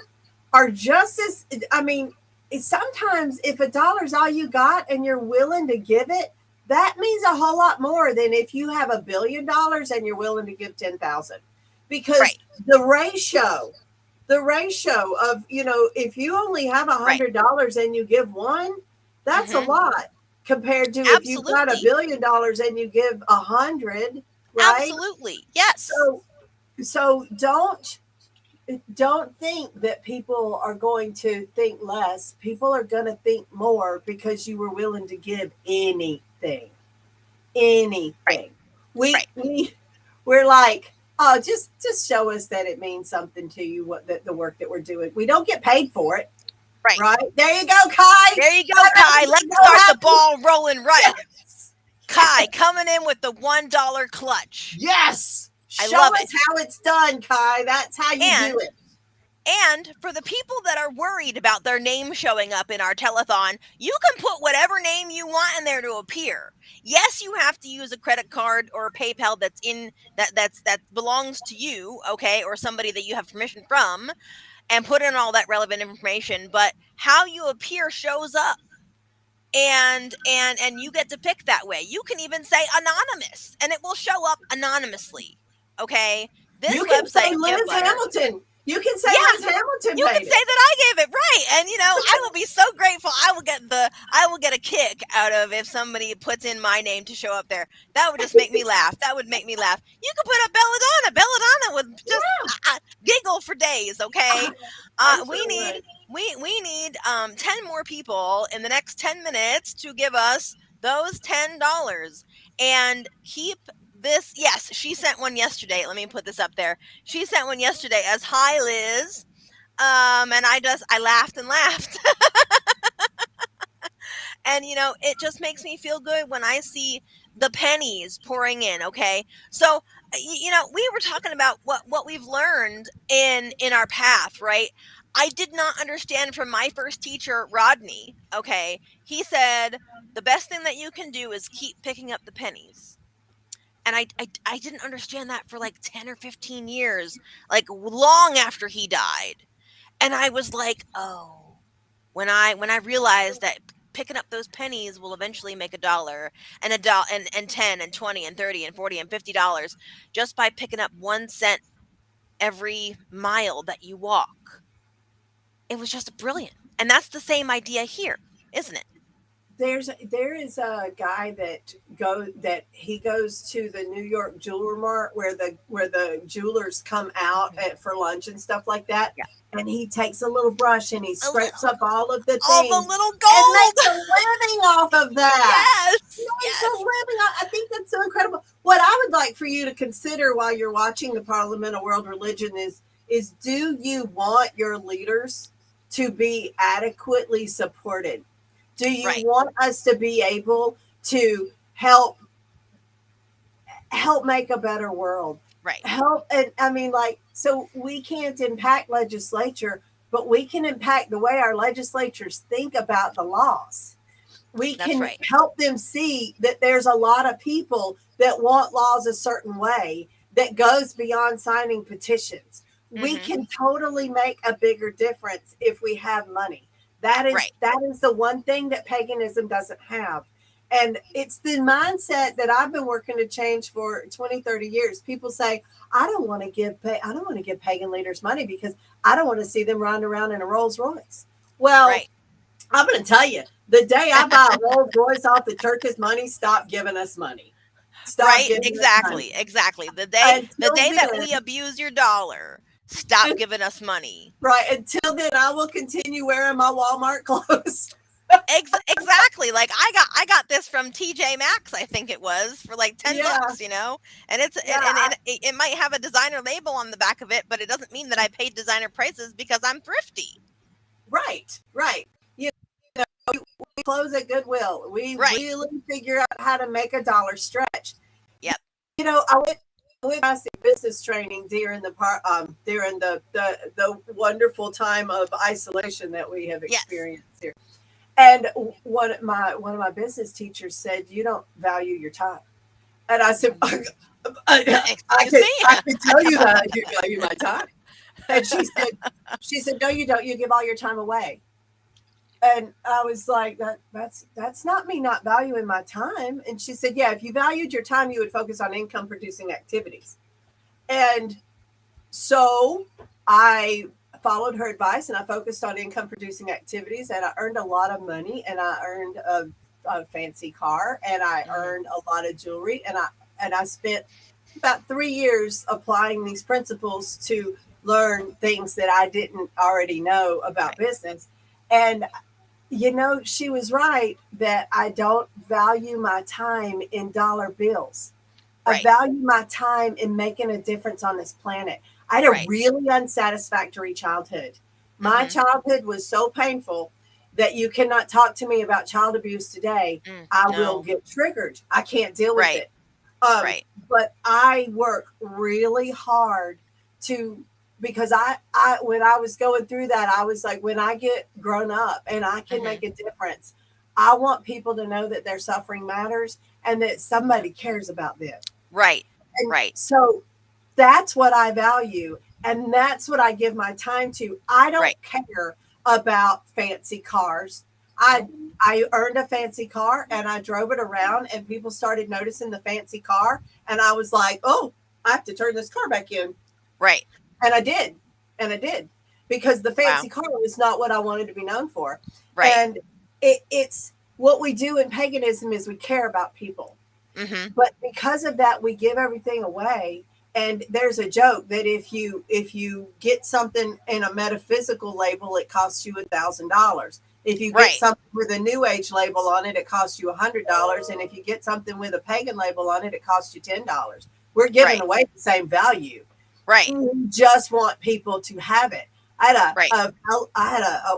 are just as, I mean, sometimes if $1 is all you got and you're willing to give it, that means a whole lot more than if you have $1 billion and you're willing to give 10,000, because Right. the ratio of, if you only have $100 and you give one, that's a lot compared to if you've got $1 Absolutely. billion and you give 100, right? Absolutely. Yes. So don't think that people are going to think less. People are going to think more because you were willing to give anything. Right. Anything. We Right. we're like, oh, just show us that it means something to you, what the work that we're doing. We don't get paid for it. Right. Right. There you go, Kai. There you go, Kai. Let's start the ball rolling right. Yes. Kai coming in with the $1 clutch. Yes. I Show love us it. how it's done, Kai. That's how you do it. And for the people that are worried about their name showing up in our telethon, you can put whatever name you want in there to appear. Yes, you have to use a credit card or a PayPal that belongs to you, okay, or somebody that you have permission from, and put in all that relevant information, but how you appear shows up. And you get to pick that way. You can even say anonymous and it will show up anonymously. Okay? This You can say website, Liz Give Butter. Hamilton. You can say Yeah, Liz Hamilton. you can made say it. that I gave it right, and I will be so grateful. I will get a kick out of if somebody puts in my name to show up there. That would just make me laugh. That would make me laugh. You could put up Belladonna. Belladonna would just giggle for days. Okay, we need 10 more people in the next 10 minutes to give us those $10 and keep this. Yes, she sent one yesterday. Let me put this up there. She sent one yesterday as hi Liz. And I laughed and laughed. And it just makes me feel good when I see the pennies pouring in. Okay, so we were talking about what we've learned in our path, right? I did not understand from my first teacher, Rodney. Okay, he said the best thing that you can do is keep picking up the pennies. And I didn't understand that for like 10 or 15 years, like long after he died. And I was like, oh, when I realized that picking up those pennies will eventually make $1 and and 10 and 20 and 30 and 40 and $50 just by picking up 1 cent every mile that you walk. It was just brilliant. And that's the same idea here, isn't it? There is a guy that he goes to the New York Jeweler Mart where the jewelers come out for lunch and stuff like that. Yeah. And he takes a little brush and he scrapes up all of the things, all the little and gold. makes a living off of that. Yes. Makes a living. I think that's so incredible. What I would like for you to consider while you're watching the Parliament of World Religion is do you want your leaders to be adequately supported? Do you Right. want us to be able to help make a better world? Right. Help, and I mean, like, so we can't impact legislature, but we can impact the way our legislatures think about the laws. We That's can right. help them see that there's a lot of people that want laws a certain way that goes beyond signing petitions. We can totally make a bigger difference if we have money. That is the one thing that paganism doesn't have. And it's the mindset that I've been working to change for 20, 30 years. People say, I don't want to give pagan leaders money because I don't want to see them riding around in a Rolls Royce. Well, I'm going to tell you, the day I buy a Rolls Royce off the church's money, stop giving us money. Exactly. The day that we abuse your dollar, stop giving us money. Right. Until then, I will continue wearing my Walmart clothes. Exactly. Like I got this from TJ Maxx, I think it was, for like $10, and it might have a designer label on the back of it, but it doesn't mean that I paid designer prices because I'm thrifty. Right. We close at Goodwill. We really figure out how to make a dollar stretch. Yep. I with my business training during the wonderful time of isolation that we have Yes. experienced here. And one of my business teachers said, "You don't value your time." And I said, Excuse me. I could tell you that I do value my time." And she said, "No, you don't. You give all your time away." And I was like, that's not me not valuing my time. And she said, "Yeah, if you valued your time, you would focus on income producing activities." And so I followed her advice and I focused on income producing activities, and I earned a lot of money, and I earned a fancy car, and I Mhm. earned a lot of jewelry, and I spent about 3 years applying these principles to learn things that I didn't already know about Right. business. And she was right that I don't value my time in dollar bills. I Right. value my time in making a difference on this planet. I had a Right. really unsatisfactory childhood. My Mhm. childhood was so painful that you cannot talk to me about child abuse today. I will No. get triggered. I can't deal with Right. it. Um, Right. but I work really hard to because I when I was going through that, I was like, when I get grown up and I can Mhm. make a difference, I want people to know that their suffering matters and that somebody cares about them. Right. And Right. so that's what I value. And that's what I give my time to. I Right. don't care about fancy cars. I No. I earned a fancy car and I drove it around and people started noticing the fancy car. And I was like, oh, I have to turn this car back in. Right. And I did. And I did. Because the Wow. fancy car was not what I wanted to be known for. Right. And it's what we do in paganism is we care about people. Mhm. But because of that, we give everything away. And there's a joke that if you get something in a metaphysical label, it costs you $1,000. If you get Right. something with a new age label on it, it costs you $100. And if you get something with a pagan label on it, it costs you $10. We're giving Right. away the same value. Right. We just want people to have it. I had Right.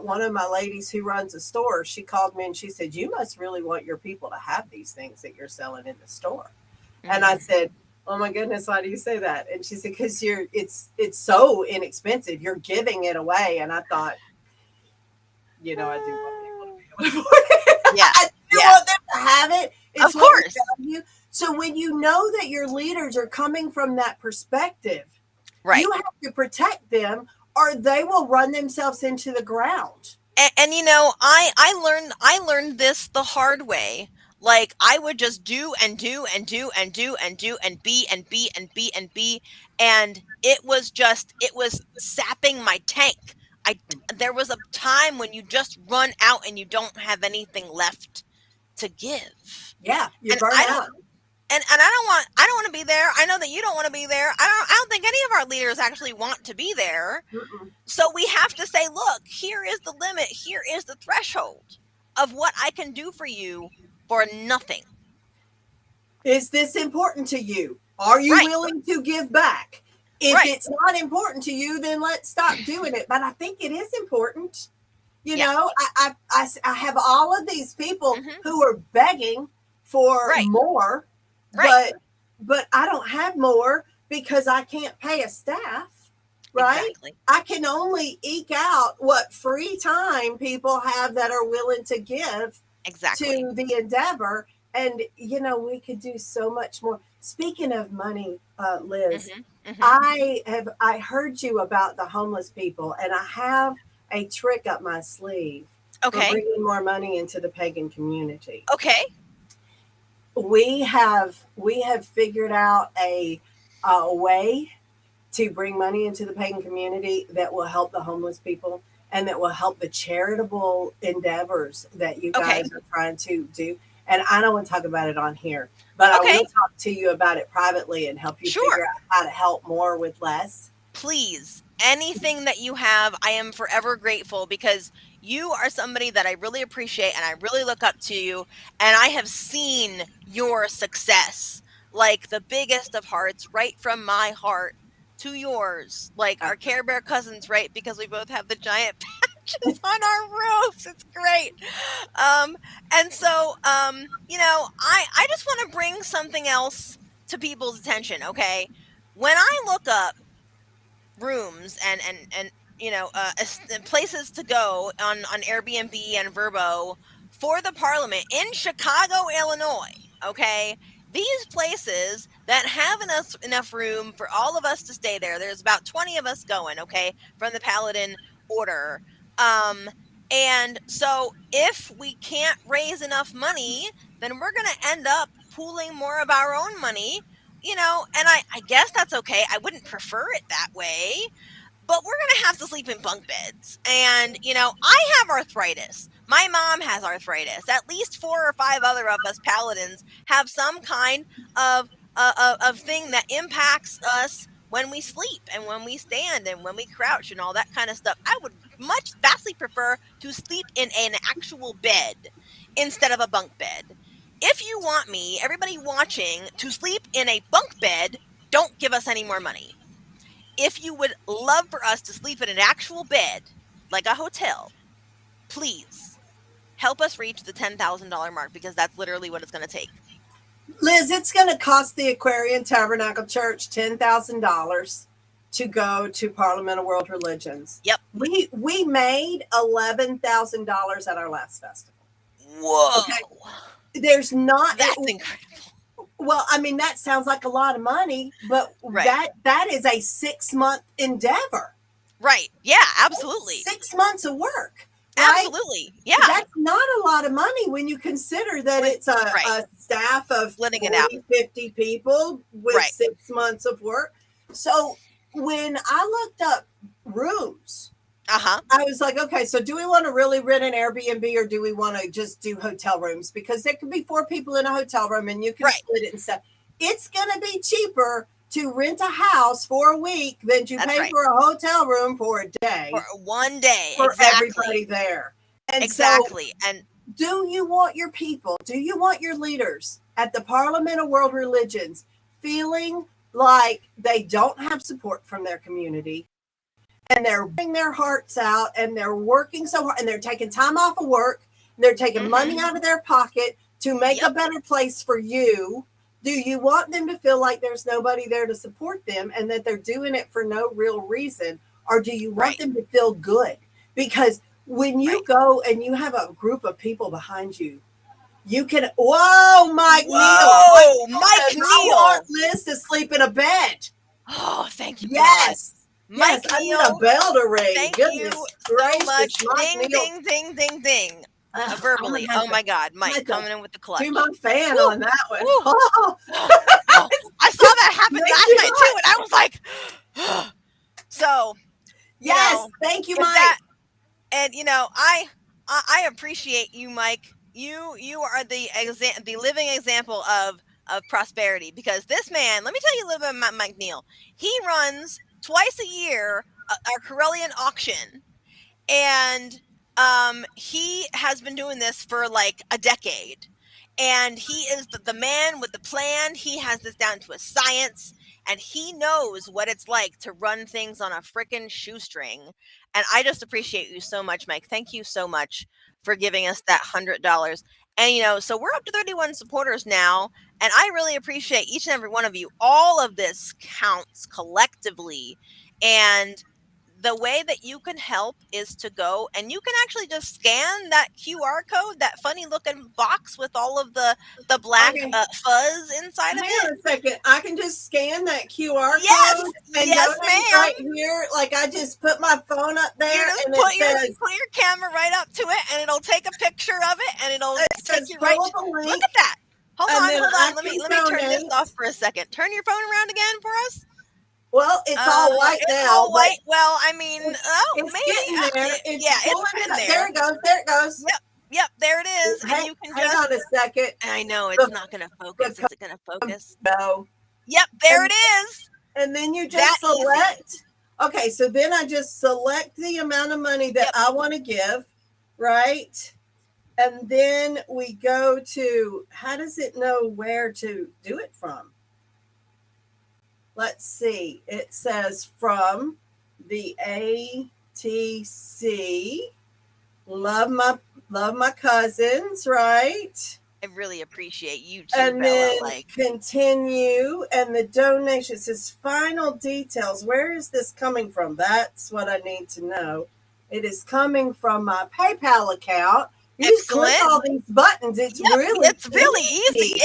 one of my ladies who runs a store. She called me and she said, "You must really want your people to have these things that you're selling in the store." And I Mhm. said, "Oh my goodness, why do you say that?" And she said, "Because it's so inexpensive. You're giving it away." And I thought, I do want people to be able to afford it. Yeah. I do Yeah. want them to have it. Of It's what we course. value. So when you know that your leaders are coming from that perspective, Right. you have to protect them or they will run themselves into the ground. And I learned this the hard way. Like I would just do and do and do and do and do and be and be and be and be, and it was sapping my tank. There was a time when you just run out and you don't have anything left to give. Yeah, you're And burnt I don't out. and I don't want to be there. I know that you don't want to be there. I don't think any of our leaders actually want to be there. Mm-mm. So we have to say, look, here is the limit. Here is the threshold of what I can do for you for nothing. Is this important to you? Are you Right. willing to give back? If Right. it's not important to you, then let's stop doing it. But I think it is important. Yeah. I have all of these people Mhm. who are begging for Right. more, Right. but I don't have more because I can't pay a staff, right? Exactly. I can only eke out what free time people have that are willing to give Exactly. to the endeavor. And we could do so much more. Speaking of money, Liz, Mhm. Mhm. I heard you about the homeless people, and I have a trick up my sleeve for Okay. bringing more money into the pagan community. Okay. We have figured out a way to bring money into the pagan community that will help the homeless people and that will help the charitable endeavors that you Okay. guys are trying to do. And I don't want to talk about it on here, but I Okay. will talk to you about it privately and help you figure Sure. out how to help more with less. Please, anything that you have, I am forever grateful because you are somebody that I really appreciate and I really look up to you. And I have seen your success, like the biggest of hearts, right from my heart to yours, like Uh, our Care Bear cousins, right? Because we both have the giant patches on our roofs. It's great. Um, and so, I just want to bring something else to people's attention, okay? when I look up rooms and places to go on Airbnb and Verbo for the Parliament in Chicago, Illinois. Okay, these places that have enough room for all of us to stay there. There's about 20 of us going. Okay, from the Paladin Order. And so if we can't raise enough money, then we're going to end up pooling more of our own money, and I guess that's okay. I wouldn't prefer it that way, but we're going to have to sleep in bunk beds. And, I have arthritis. My mom has arthritis. At least 4 or 5 other of us paladins have some kind of thing that impacts us when we sleep and when we stand and when we crouch and all that kind of stuff. I would vastly prefer to sleep in an actual bed instead of a bunk bed. If you want me, everybody watching, to sleep in a bunk bed, don't give us any more money. If you would love for us to sleep in an actual bed, like a hotel, please help us reach the $10,000 mark, because that's literally what it's going to take. Liz, it's going to cost the Aquarian Tabernacle Church $10,000 to go to Parliament of World Religions. Yep. We made $11,000 at our last festival. Whoa. Okay. There's not. That's incredible. Well, I mean, that sounds like a lot of money, but that is a 6-month endeavor. Right. Yeah, absolutely. 6 months of work. Right? Absolutely. Yeah. That's not a lot of money when you consider that it's a staff of 40, 50 people with 6 months of work. So when I looked up rooms, I was like, okay, so do we want to really rent an Airbnb, or do we want to just do hotel rooms? Because there could be 4 people in a hotel room and you can split it and stuff. It's going to be cheaper to rent a house for a week than to pay for a hotel room for a day. For one day. For everybody there. And so, and do you want your people, do you want your leaders at the Parliament of World Religions feeling like they don't have support from their community? And they're putting their hearts out and they're working so hard and they're taking time off of work. They're taking money out of their pocket to make a better place for you. Do you want them to feel like there's nobody there to support them and that they're doing it for no real reason? Or do you want them to feel good? Because when you go and you have a group of people behind you, you can, Mike Neal. Mike Neal. I want Liz to sleep in a bed. Oh, thank you. Yes. Mike I need a bell to ring. Thank Goodness you gracious, so much. Mike Ding, ding, ding, ding. Verbally. Oh my God. Mike coming in with the clutch. Do my fan on that one. I saw that happen last night too, and I was like, so. Yes. Thank you, Mike. And I appreciate you, Mike. You are the living example of prosperity, because this man, let me tell you a little bit about Mike Neal. He runs twice a year our Correllian auction, and he has been doing this for like a decade, and he is the man with the plan. He has this down to a science, and he knows what it's like to run things on a freaking shoestring. And I just appreciate you so much, Mike. Thank you so much for giving us that $100. And so we're up to 31 supporters now, and I really appreciate each and every one of you. All of this counts collectively, and the way that you can help is to go, and you can actually just scan that QR code, that funny looking box with all of the black fuzz inside of it. Hang on a second. I can just scan that QR code. Yes, ma'am. Right here, like I just put my phone up there, and put your camera right up to it, and it'll take a picture of it, and it'll take you right. Look at that. Hold on. Let me turn this off for a second. Turn your phone around again for us. Well, it's all white now. It's all white. Well, I mean, it's maybe. Getting there. It's in there. There it goes. There it goes. Yep, there it is. And you can hang on a second. I know it's not going to focus. Is it going to focus? No. Yep, there it is. And then you just select. Easy. Okay, so then I just select the amount of money that I want to give, right? And then we go to, how does it know where to do it from? Let's see. It says from the ATC. Love my cousins, right? I really appreciate you too, And Bella. then Like, continue, and the donation says final details. Where is this coming from? That's what I need to know. It is coming from my PayPal account. You just click excellent. all these buttons. It's Yep, really it's really easy. easy.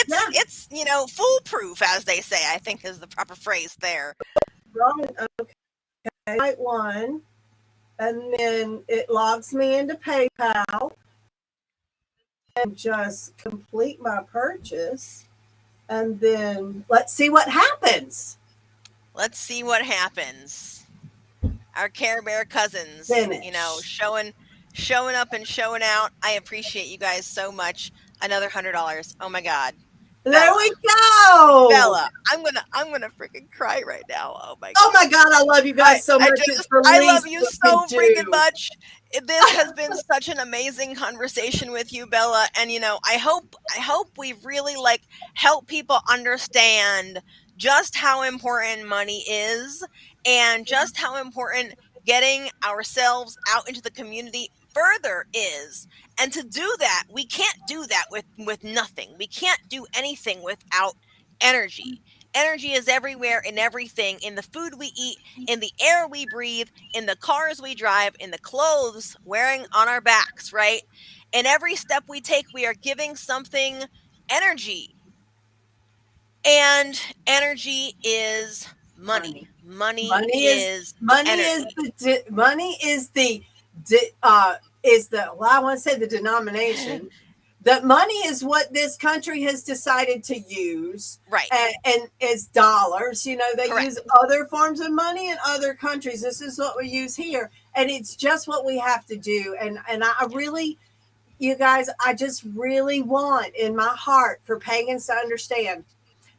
Yeah, It's foolproof, as they say. I think is the proper phrase there. wrong. Okay, right one, and then it logs me into PayPal, and just complete my purchase, and then let's see what happens. Let's see what happens. Our Care Bear cousins, Finish. showing up and showing out. I appreciate you guys so much. Another $100. Oh my God, There Bella, we go. Bella, I'm gonna freaking cry right now. Oh my Oh my God. God, I love you guys so much. It's the I love least you we can so freaking do. much. This has been such an amazing conversation with you, Bella. And I hope we've really like helped people understand just how important money is and just how important getting ourselves out into the community further is. And to do that, we can't do that with nothing. We can't do anything without energy. Energy is everywhere in everything, in the food we eat, in the air we breathe, in the cars we drive, in the clothes wearing on our backs, right? In every step we take, we are giving something energy. And energy is money. Money. Money Money is is money is energy. money is the well, I want to say the denomination that money is what this country has decided to use, Right. and is dollars. You know, they use Correct. other forms of money in other countries. This is what we use here, and it's just what we have to do. And I really, you guys, I just really want in my heart for pagans to understand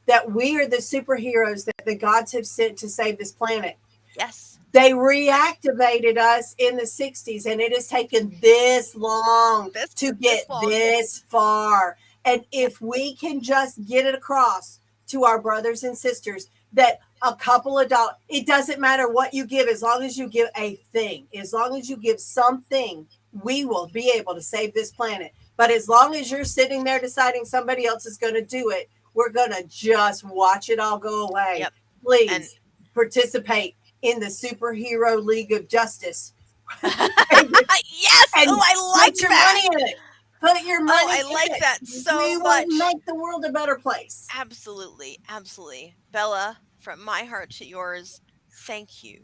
that we are the superheroes that the gods have sent to save this planet. Yes. They Yes. reactivated us in the 60s, and it has taken this long to This get long. this far. And Yep. if we can just get it across to our brothers and sisters that a couple of dollars, it doesn't matter what you give, as long as you give a thing, as long as you give something, we will be able to save this planet. But as long as you're sitting there deciding somebody else is going to do it, we're going to just watch it all go away. Yep. And Please participate in the superhero league of justice yes. Oh, and I put like your that. money in it. Put your Oh, money I in like it. that so We will much. make the world a better place. Absolutely. Absolutely. Bella, from my heart to yours, thank you.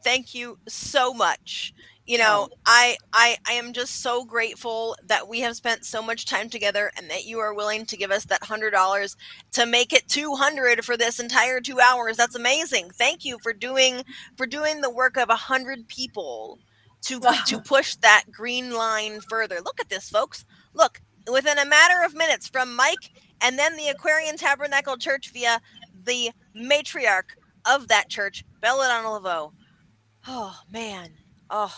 Thank you so much. Oh, I am just so grateful that we have spent so much time together and that you are willing to give us that $100 to make it 200 for this entire 2 hours. That's amazing. Thank you for doing the work of 100 people to push that green line further. Look at this, folks. Look, within a matter of minutes from Mike and then the Aquarian Tabernacle Church via the matriarch of that church, Belladonna LaVeau. Oh, man. Oh,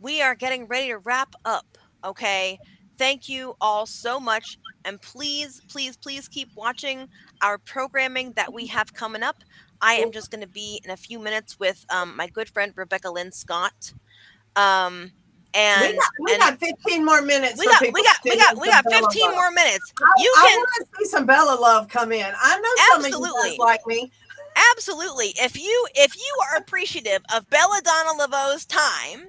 we are getting ready to wrap up. Okay. Thank you all so much. And please, please, please keep watching our programming that we have coming up. I am just going to be in a few minutes with my good friend Rebecca Lynn Scott. Um, and we and got 15 more minutes we for got people we to got we send got in we some got Bella 15 love. more minutes. I, You I can want to see some Bella love come in. I know some of you guys absolutely like me. absolutely if you are appreciative of Belladonna LaVeau's time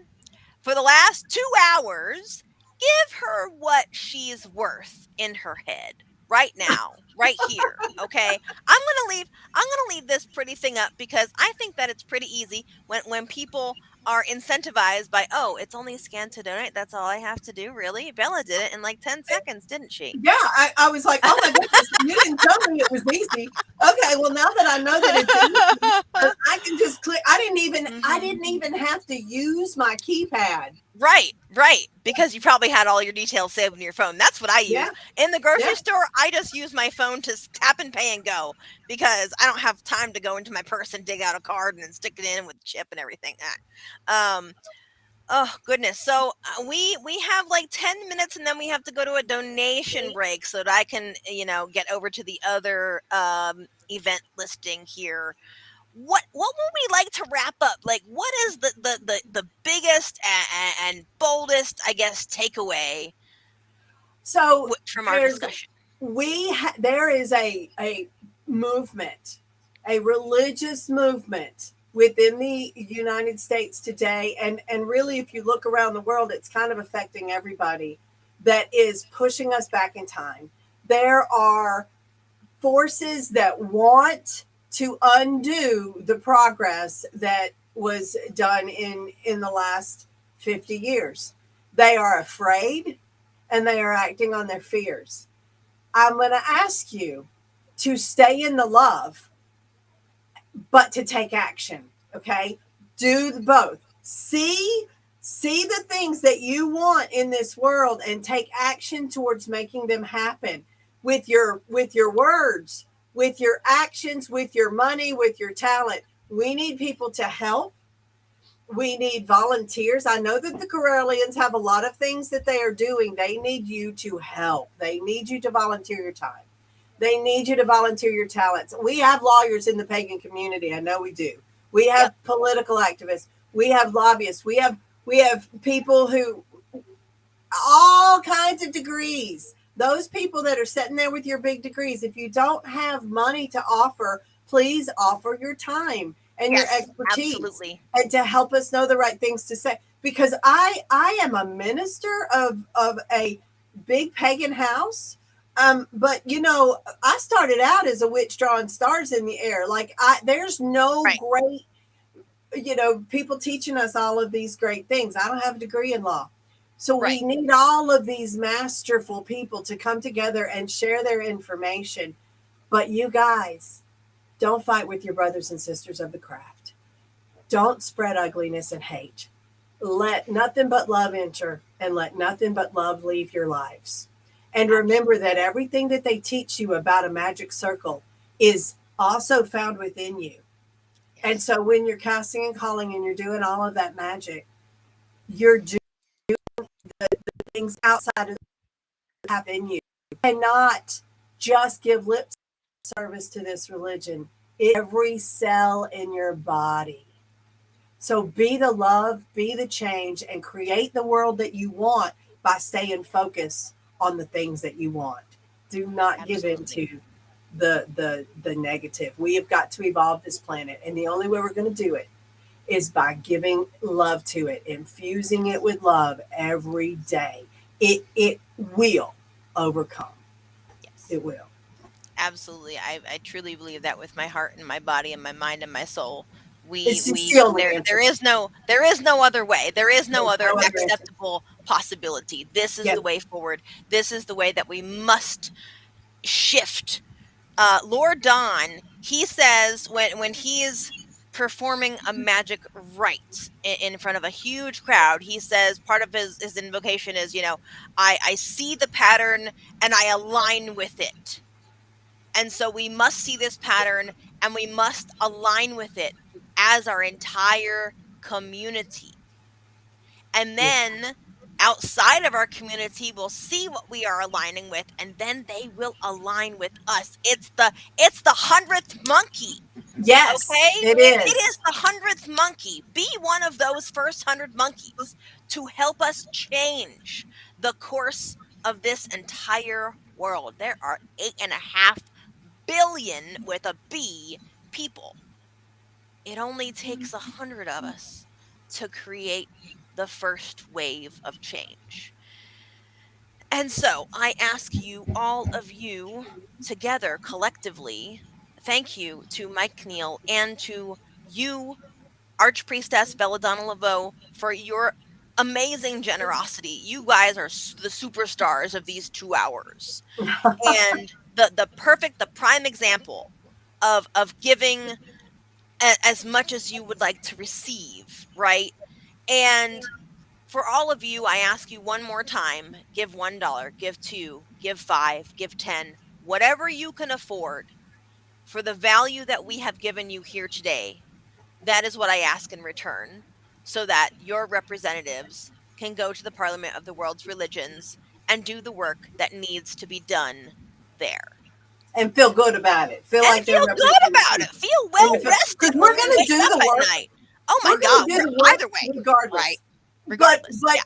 for the last 2 hours, give her what she's worth in her head right now, right here. Okay. I'm gonna leave this pretty thing up because I think that it's pretty easy when people are incentivized by, oh, it's only scan to donate. That's all I have to do. Really? Bella did it in like 10 seconds, didn't she? Yeah, I was like, oh my goodness, you didn't tell me it was easy. Okay, well now that I know that it's easy, I can just click. I hmm didn't even have to use my keypad. Right, right. Because you probably had all your details saved in your phone. That's what I Yeah, use. In the yeah. grocery store, I just use my phone to tap and pay and go because I don't have time to go into my purse and dig out a card and then stick it in with the chip and everything. Um, oh goodness. So we have like 10 minutes and then we have to go to a donation break so that I can, get over to the other event listing here. What would we like to wrap up? Like, what is the biggest and boldest, I guess, takeaway So from our there's discussion. there is a movement, a religious movement within the United States today, and really, if you look around the world, it's kind of affecting everybody, that is pushing us back in time. There are forces that want to undo the progress that was done in the last 50 years. They are afraid and they are acting on their fears. I'm going to ask you to stay in the love, but to take action. Okay, do both. See the things that you want in this world and take action towards making them happen with your words, with your actions, with your money, with your talent. We need people to help. We need volunteers. I know that the Correllians have a lot of things that they are doing. They need you to help. They need you to volunteer your time. They need you to volunteer your talents. We have lawyers in the pagan community. I know we do. We Yep. have political activists. We have lobbyists. We have people who all kinds of degrees. Those people that are sitting there with your big degrees, if you don't have money to offer, please offer your time and your Yes, expertise absolutely. and to help us know the right things to say. Because I am a minister of a big pagan house. But you know, I started out as a witch drawing stars in the air. Like there's no Right. great, you know, people teaching us all of these great things. I don't have a degree in law. So Right. we need all of these masterful people to come together and share their information. But you guys, don't fight with your brothers and sisters of the craft. Don't spread ugliness and hate. Let nothing but love enter and let nothing but love leave your lives. And remember that everything that they teach you about a magic circle is also found within you. And Yes. so when you're casting and calling and you're doing all of that magic, you're doing things outside of have in you. You cannot just give lip service to this religion. Every cell in your body. So be the love, be the change, and create the world that you want by staying focused on the things that you want. Do not give in Absolutely. to the negative. We have got to evolve this planet, and the only way we're going to do it is by giving love to it, infusing it with love every day. It will overcome. Yes. It will. Absolutely. I truly believe that with my heart and my body and my mind and my soul. It's just We the only there answer. there is no other way. There is no There's other no other answer. acceptable possibility. This is Yeah. the way forward. This is the way that we must shift. Lord Don, he says when he is performing a magic rite in front of a huge crowd, he says part of his invocation is, I see the pattern and I align with it. And so we must see this pattern and we must align with it as our entire community. And Yeah. then outside of our community will see what we are aligning with and then they will align with us. It's the 100th monkey. Yes, Okay? it It is is. the 100th monkey. Be one of those first 100 monkeys to help us change the course of this entire world. There are 8.5 billion with a B people. It only takes 100 of us to create the first wave of change. And so I ask you, all of you together collectively, thank you to Mike Neal and to you, Archpriestess Belladonna LaVeau, for your amazing generosity. You guys are the superstars of these 2 hours. And the prime example of giving as much as you would like to receive, right? And for all of you, I ask you one more time, give $1, give two, give five, give 10, whatever you can afford for the value that we have given you here today. That is what I ask in return, so that your representatives can go to the Parliament of the World's Religions and do the work that needs to be done there. And feel good about it. Feel And like they're feel good representing about you. it. Feel And well because rested when we're we going to wake do up the at work. night. Oh my We're going God. to do the Either work way, right? regardless. But Regardless. but Yeah.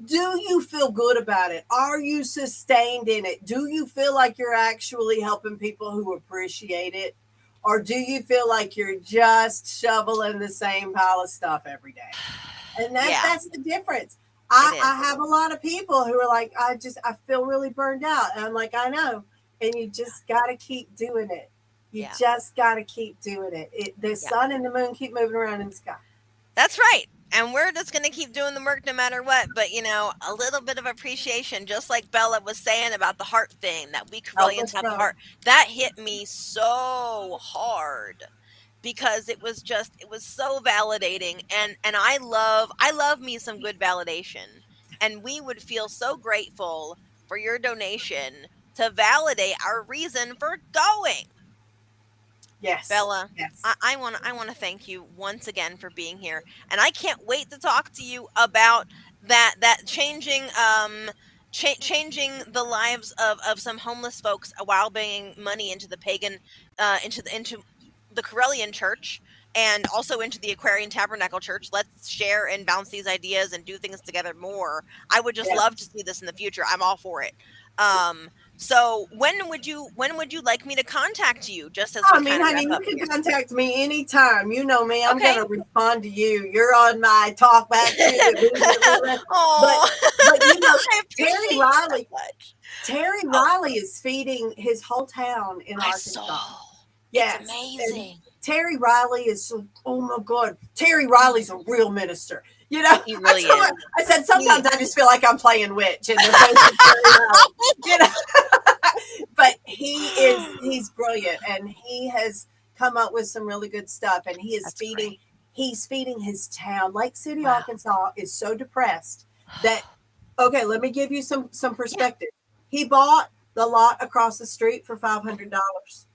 do you feel good about it? Are you sustained in it? Do you feel like you're actually helping people who appreciate it? Or do you feel like you're just shoveling the same pile of stuff every day? And Yeah, that's the difference. it is. I have a lot of people who are like, I feel really burned out. And I'm like, I know. And you just gotta keep doing it. You Yeah, just gotta keep doing it. The yeah. sun and the moon keep moving around in the sky. That's right. And we're just going to keep doing the work no matter what. But, a little bit of appreciation, just like Bella was saying about the heart thing, that we Help Correllians us have the grow. heart, that hit me so hard because it was so validating. And I love me some good validation. And we would feel so grateful for your donation to validate our reason for going. Yes. Bella, I, Yes. I want to I want to thank you once again for being here, and I can't wait to talk to you about that changing the lives of some homeless folks while bringing money into the pagan into the Correllian church and also into the Aquarian Tabernacle Church. Let's share and bounce these ideas and do things together more. I would just love to Yes. see this in the future. I'm all for it. Um, so when would you like me to contact you just as I we mean, kind of honey, wrap you up can here? contact me anytime. You know me. I'm Okay. gonna respond to you. You're on my talk back to immediately list. But Oh, but I Terry appreciate you so Riley, much. Terry Oh, Riley is feeding his whole town in I Arkansas. saw. It's Yes. And amazing. Terry Riley is so, oh my God. Terry Riley's a real minister. You know, He really is. I said He sometimes I just feel like I'm playing witch in the face of Terry Riley. You know, but he's brilliant and he has come up with some really good stuff and That's great. he's feeding his town. Lake City, Wow. Arkansas is so depressed that okay, let me give you some Yeah. perspective. He bought the lot across the street for $500.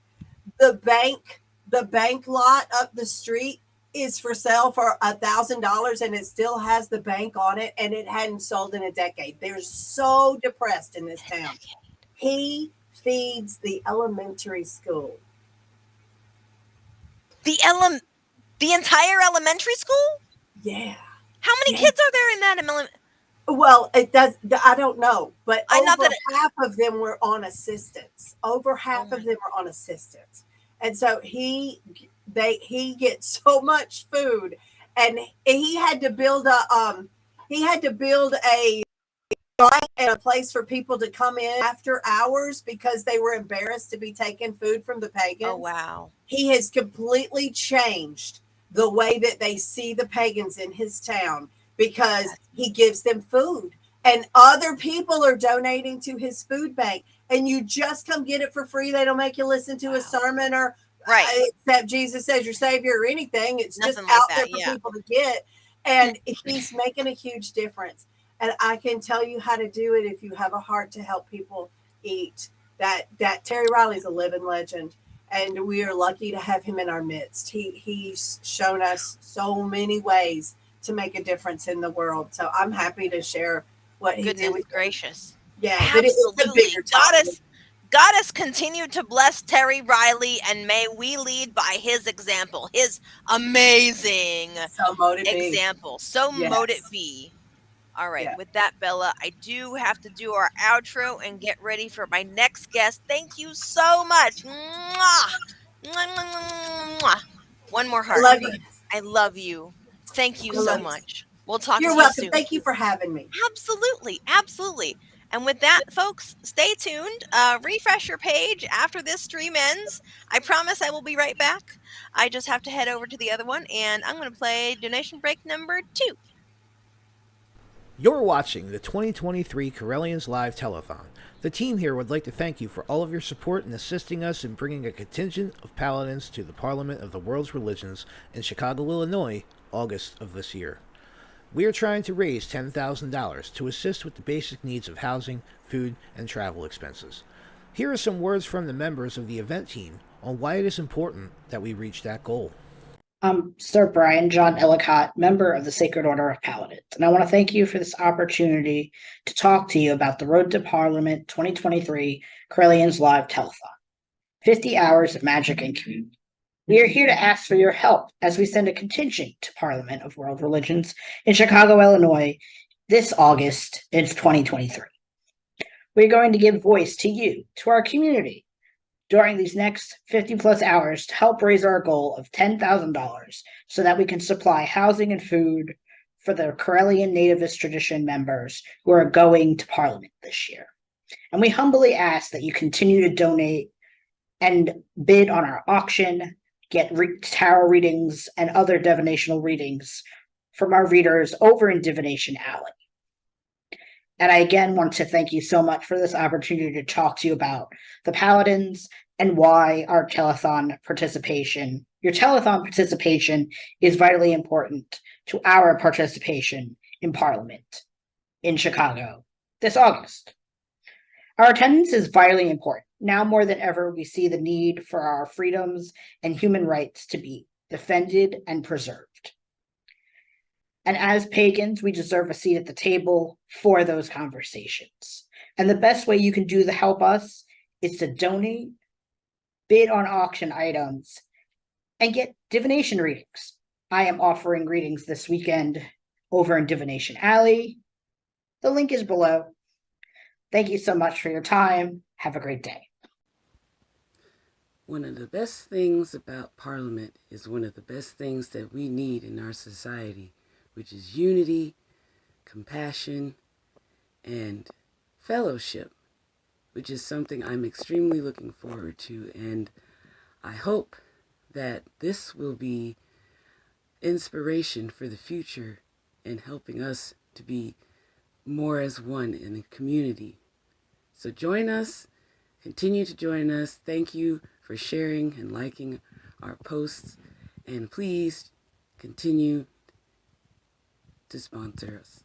The bank lot up the street is for sale for $1,000 and it still has the bank on it and it hadn't sold in a decade. They're so depressed in this town. He feeds the elementary school. The the entire elementary school? Yeah. How many Yeah. kids are there in that Well, it does. I don't know, but I not over that half of them were on assistance. Over oh half my of them were on assistance, and so he gets so much food, and he had to build a and a place for people to come in after hours because they were embarrassed to be taking food from the oh pagans. wow. He has completely changed the way that they see the pagans in his town because That's he gives them food and other people are donating to his food bank and you just come get it for free. They don't make you listen to a wow. sermon or Right. accept Jesus as your savior or anything. It's just Nothing like out there that. for Yeah. people to get and he's making a huge difference. And I can tell you how to do it if you have a heart to help people eat. That Terry Riley's a living legend and we are lucky to have him in our midst. He's shown us so many ways to make a difference in the world. So I'm happy to share what he did Goodness with you. gracious. Yeah, but it's a Absolutely. bigger topic. Goddess continue to bless Terry Riley and may we lead by his example, his amazing So mote it be. example. So mote it Yes. be. All right, Yeah. with that, Bella, I do have to do our outro and get ready for my next guest. Thank you so much. Mwah! Mwah, mwah, mwah, mwah. One more I heart. love you. I love you. Thank you I so love you. much. We'll talk You're to you welcome. soon. Thank you for having me. Absolutely. Absolutely. And with that, folks, stay tuned. Refresh your page after this stream ends. I promise I will be right back. I just have to head over to the other one, and I'm going to play donation break number 2. You're watching the 2023 Correllians Live Telethon. The team here would like to thank you for all of your support in assisting us in bringing a contingent of paladins to the Parliament of the World's Religions in Chicago, Illinois, August of this year. We are trying to raise $10,000 to assist with the basic needs of housing, food, and travel expenses. Here are some words from the members of the event team on why it is important that we reach that goal. I'm Sir Brian John Ellicott, member of the Sacred Order of Paladins, and I want to thank you for this opportunity to talk to you about the Road to Parliament 2023 Correllians Live Telethon. 50 hours of magic and community. We are here to ask for your help as we send a contingent to Parliament of World Religions in Chicago, Illinois, this August in 2023. We're going to give voice to you, to our community, during these next 50 plus hours to help raise our goal of $10,000 so that we can supply housing and food for the Correllian nativist tradition members who are going to Parliament this year. And we humbly ask that you continue to donate and bid on our auction, get tarot readings and other divinational readings from our readers over in Divination Alley. And I again want to thank you so much for this opportunity to talk to you about the Paladins and why our telethon participation, your telethon participation is vitally important to our participation in Parliament in Chicago this August. Our attendance is vitally important. Now more than ever, we see the need for our freedoms and human rights to be defended and preserved. And as pagans, we deserve a seat at the table for those conversations. And the best way you can do to help us is to donate, bid on auction items, and get divination readings. I am offering readings this weekend over in Divination Alley. The link is below. Thank you so much for your time. Have a great day. One of the best things about Parliament is one of the best things that we need in our society, which is unity, compassion, and fellowship, which is something I'm extremely looking forward to. And I hope that this will be inspiration for the future in helping us to be more as one in a community. So join us, continue to join us. Thank you for sharing and liking our posts, and please continue to sponsor us.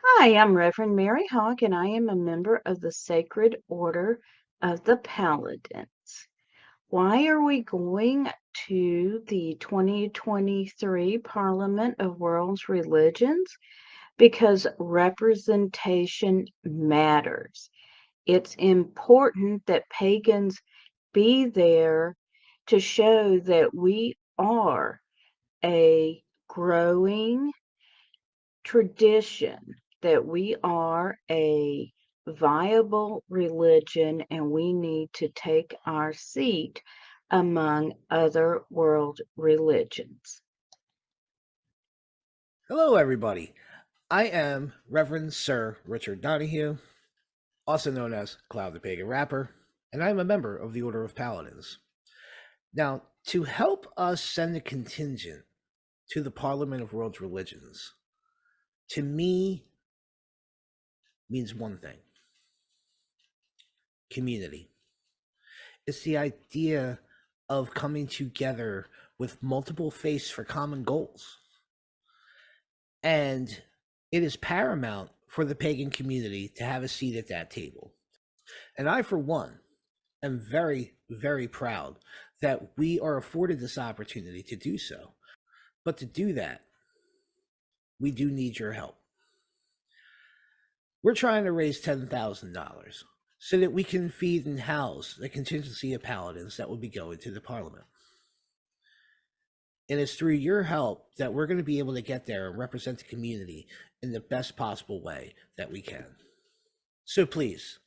Hi, I'm Reverend Mary Hawk, and I am a member of the Sacred Order of the Paladins. Why are we going to the 2023 Parliament of World's Religions? Because representation matters. It's important that pagans be there to show that we are a growing tradition, that we are a viable religion, and we need to take our seat among other world religions. Hello, everybody. I am Reverend Sir Richard Donahue, also known as Cloud the Pagan Rapper, and I am a member of the Order of Paladins. Now, to help us send a contingent to the Parliament of World's Religions, to me, means one thing: community. It's the idea of coming together with multiple faiths for common goals. And it is paramount for the pagan community to have a seat at that table. And I, for one, am very, very proud that we are afforded this opportunity to do so. But to do that, we do need your help. We're trying to raise $10,000 so that we can feed and house the contingency of paladins that will be going to the Parliament. And it's through your help that we're going to be able to get there and represent the community in the best possible way that we can. So please,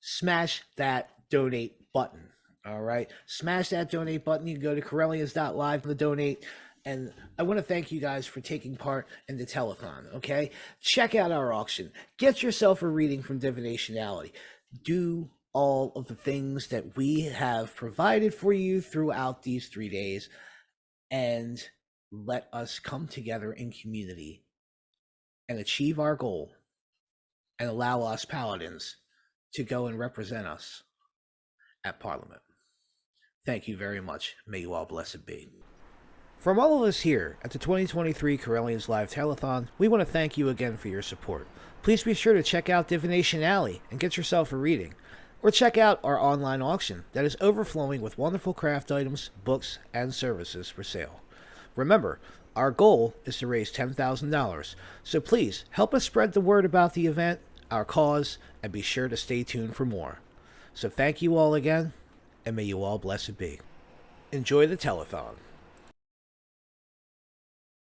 smash that donate button, all right? Smash that donate button. You can go to Correllians.live to donate. And I want to thank you guys for taking part in the telethon, okay? Check out our auction. Get yourself a reading from Divination Alley. Do all of the things that we have provided for you throughout these 3 days, and let us come together in community and achieve our goal and allow us paladins to go and represent us at Parliament. Thank you very much. May you all blessed be. From all of us here at the 2023 Correllians Live Telethon, we want to thank you again for your support. Please be sure to check out Divination Alley and get yourself a reading. Or check out our online auction that is overflowing with wonderful craft items, books, and services for sale. Remember, our goal is to raise $10,000, so please help us spread the word about the event, our cause, and be sure to stay tuned for more. So thank you all again, and may you all blessed be. Enjoy the telethon.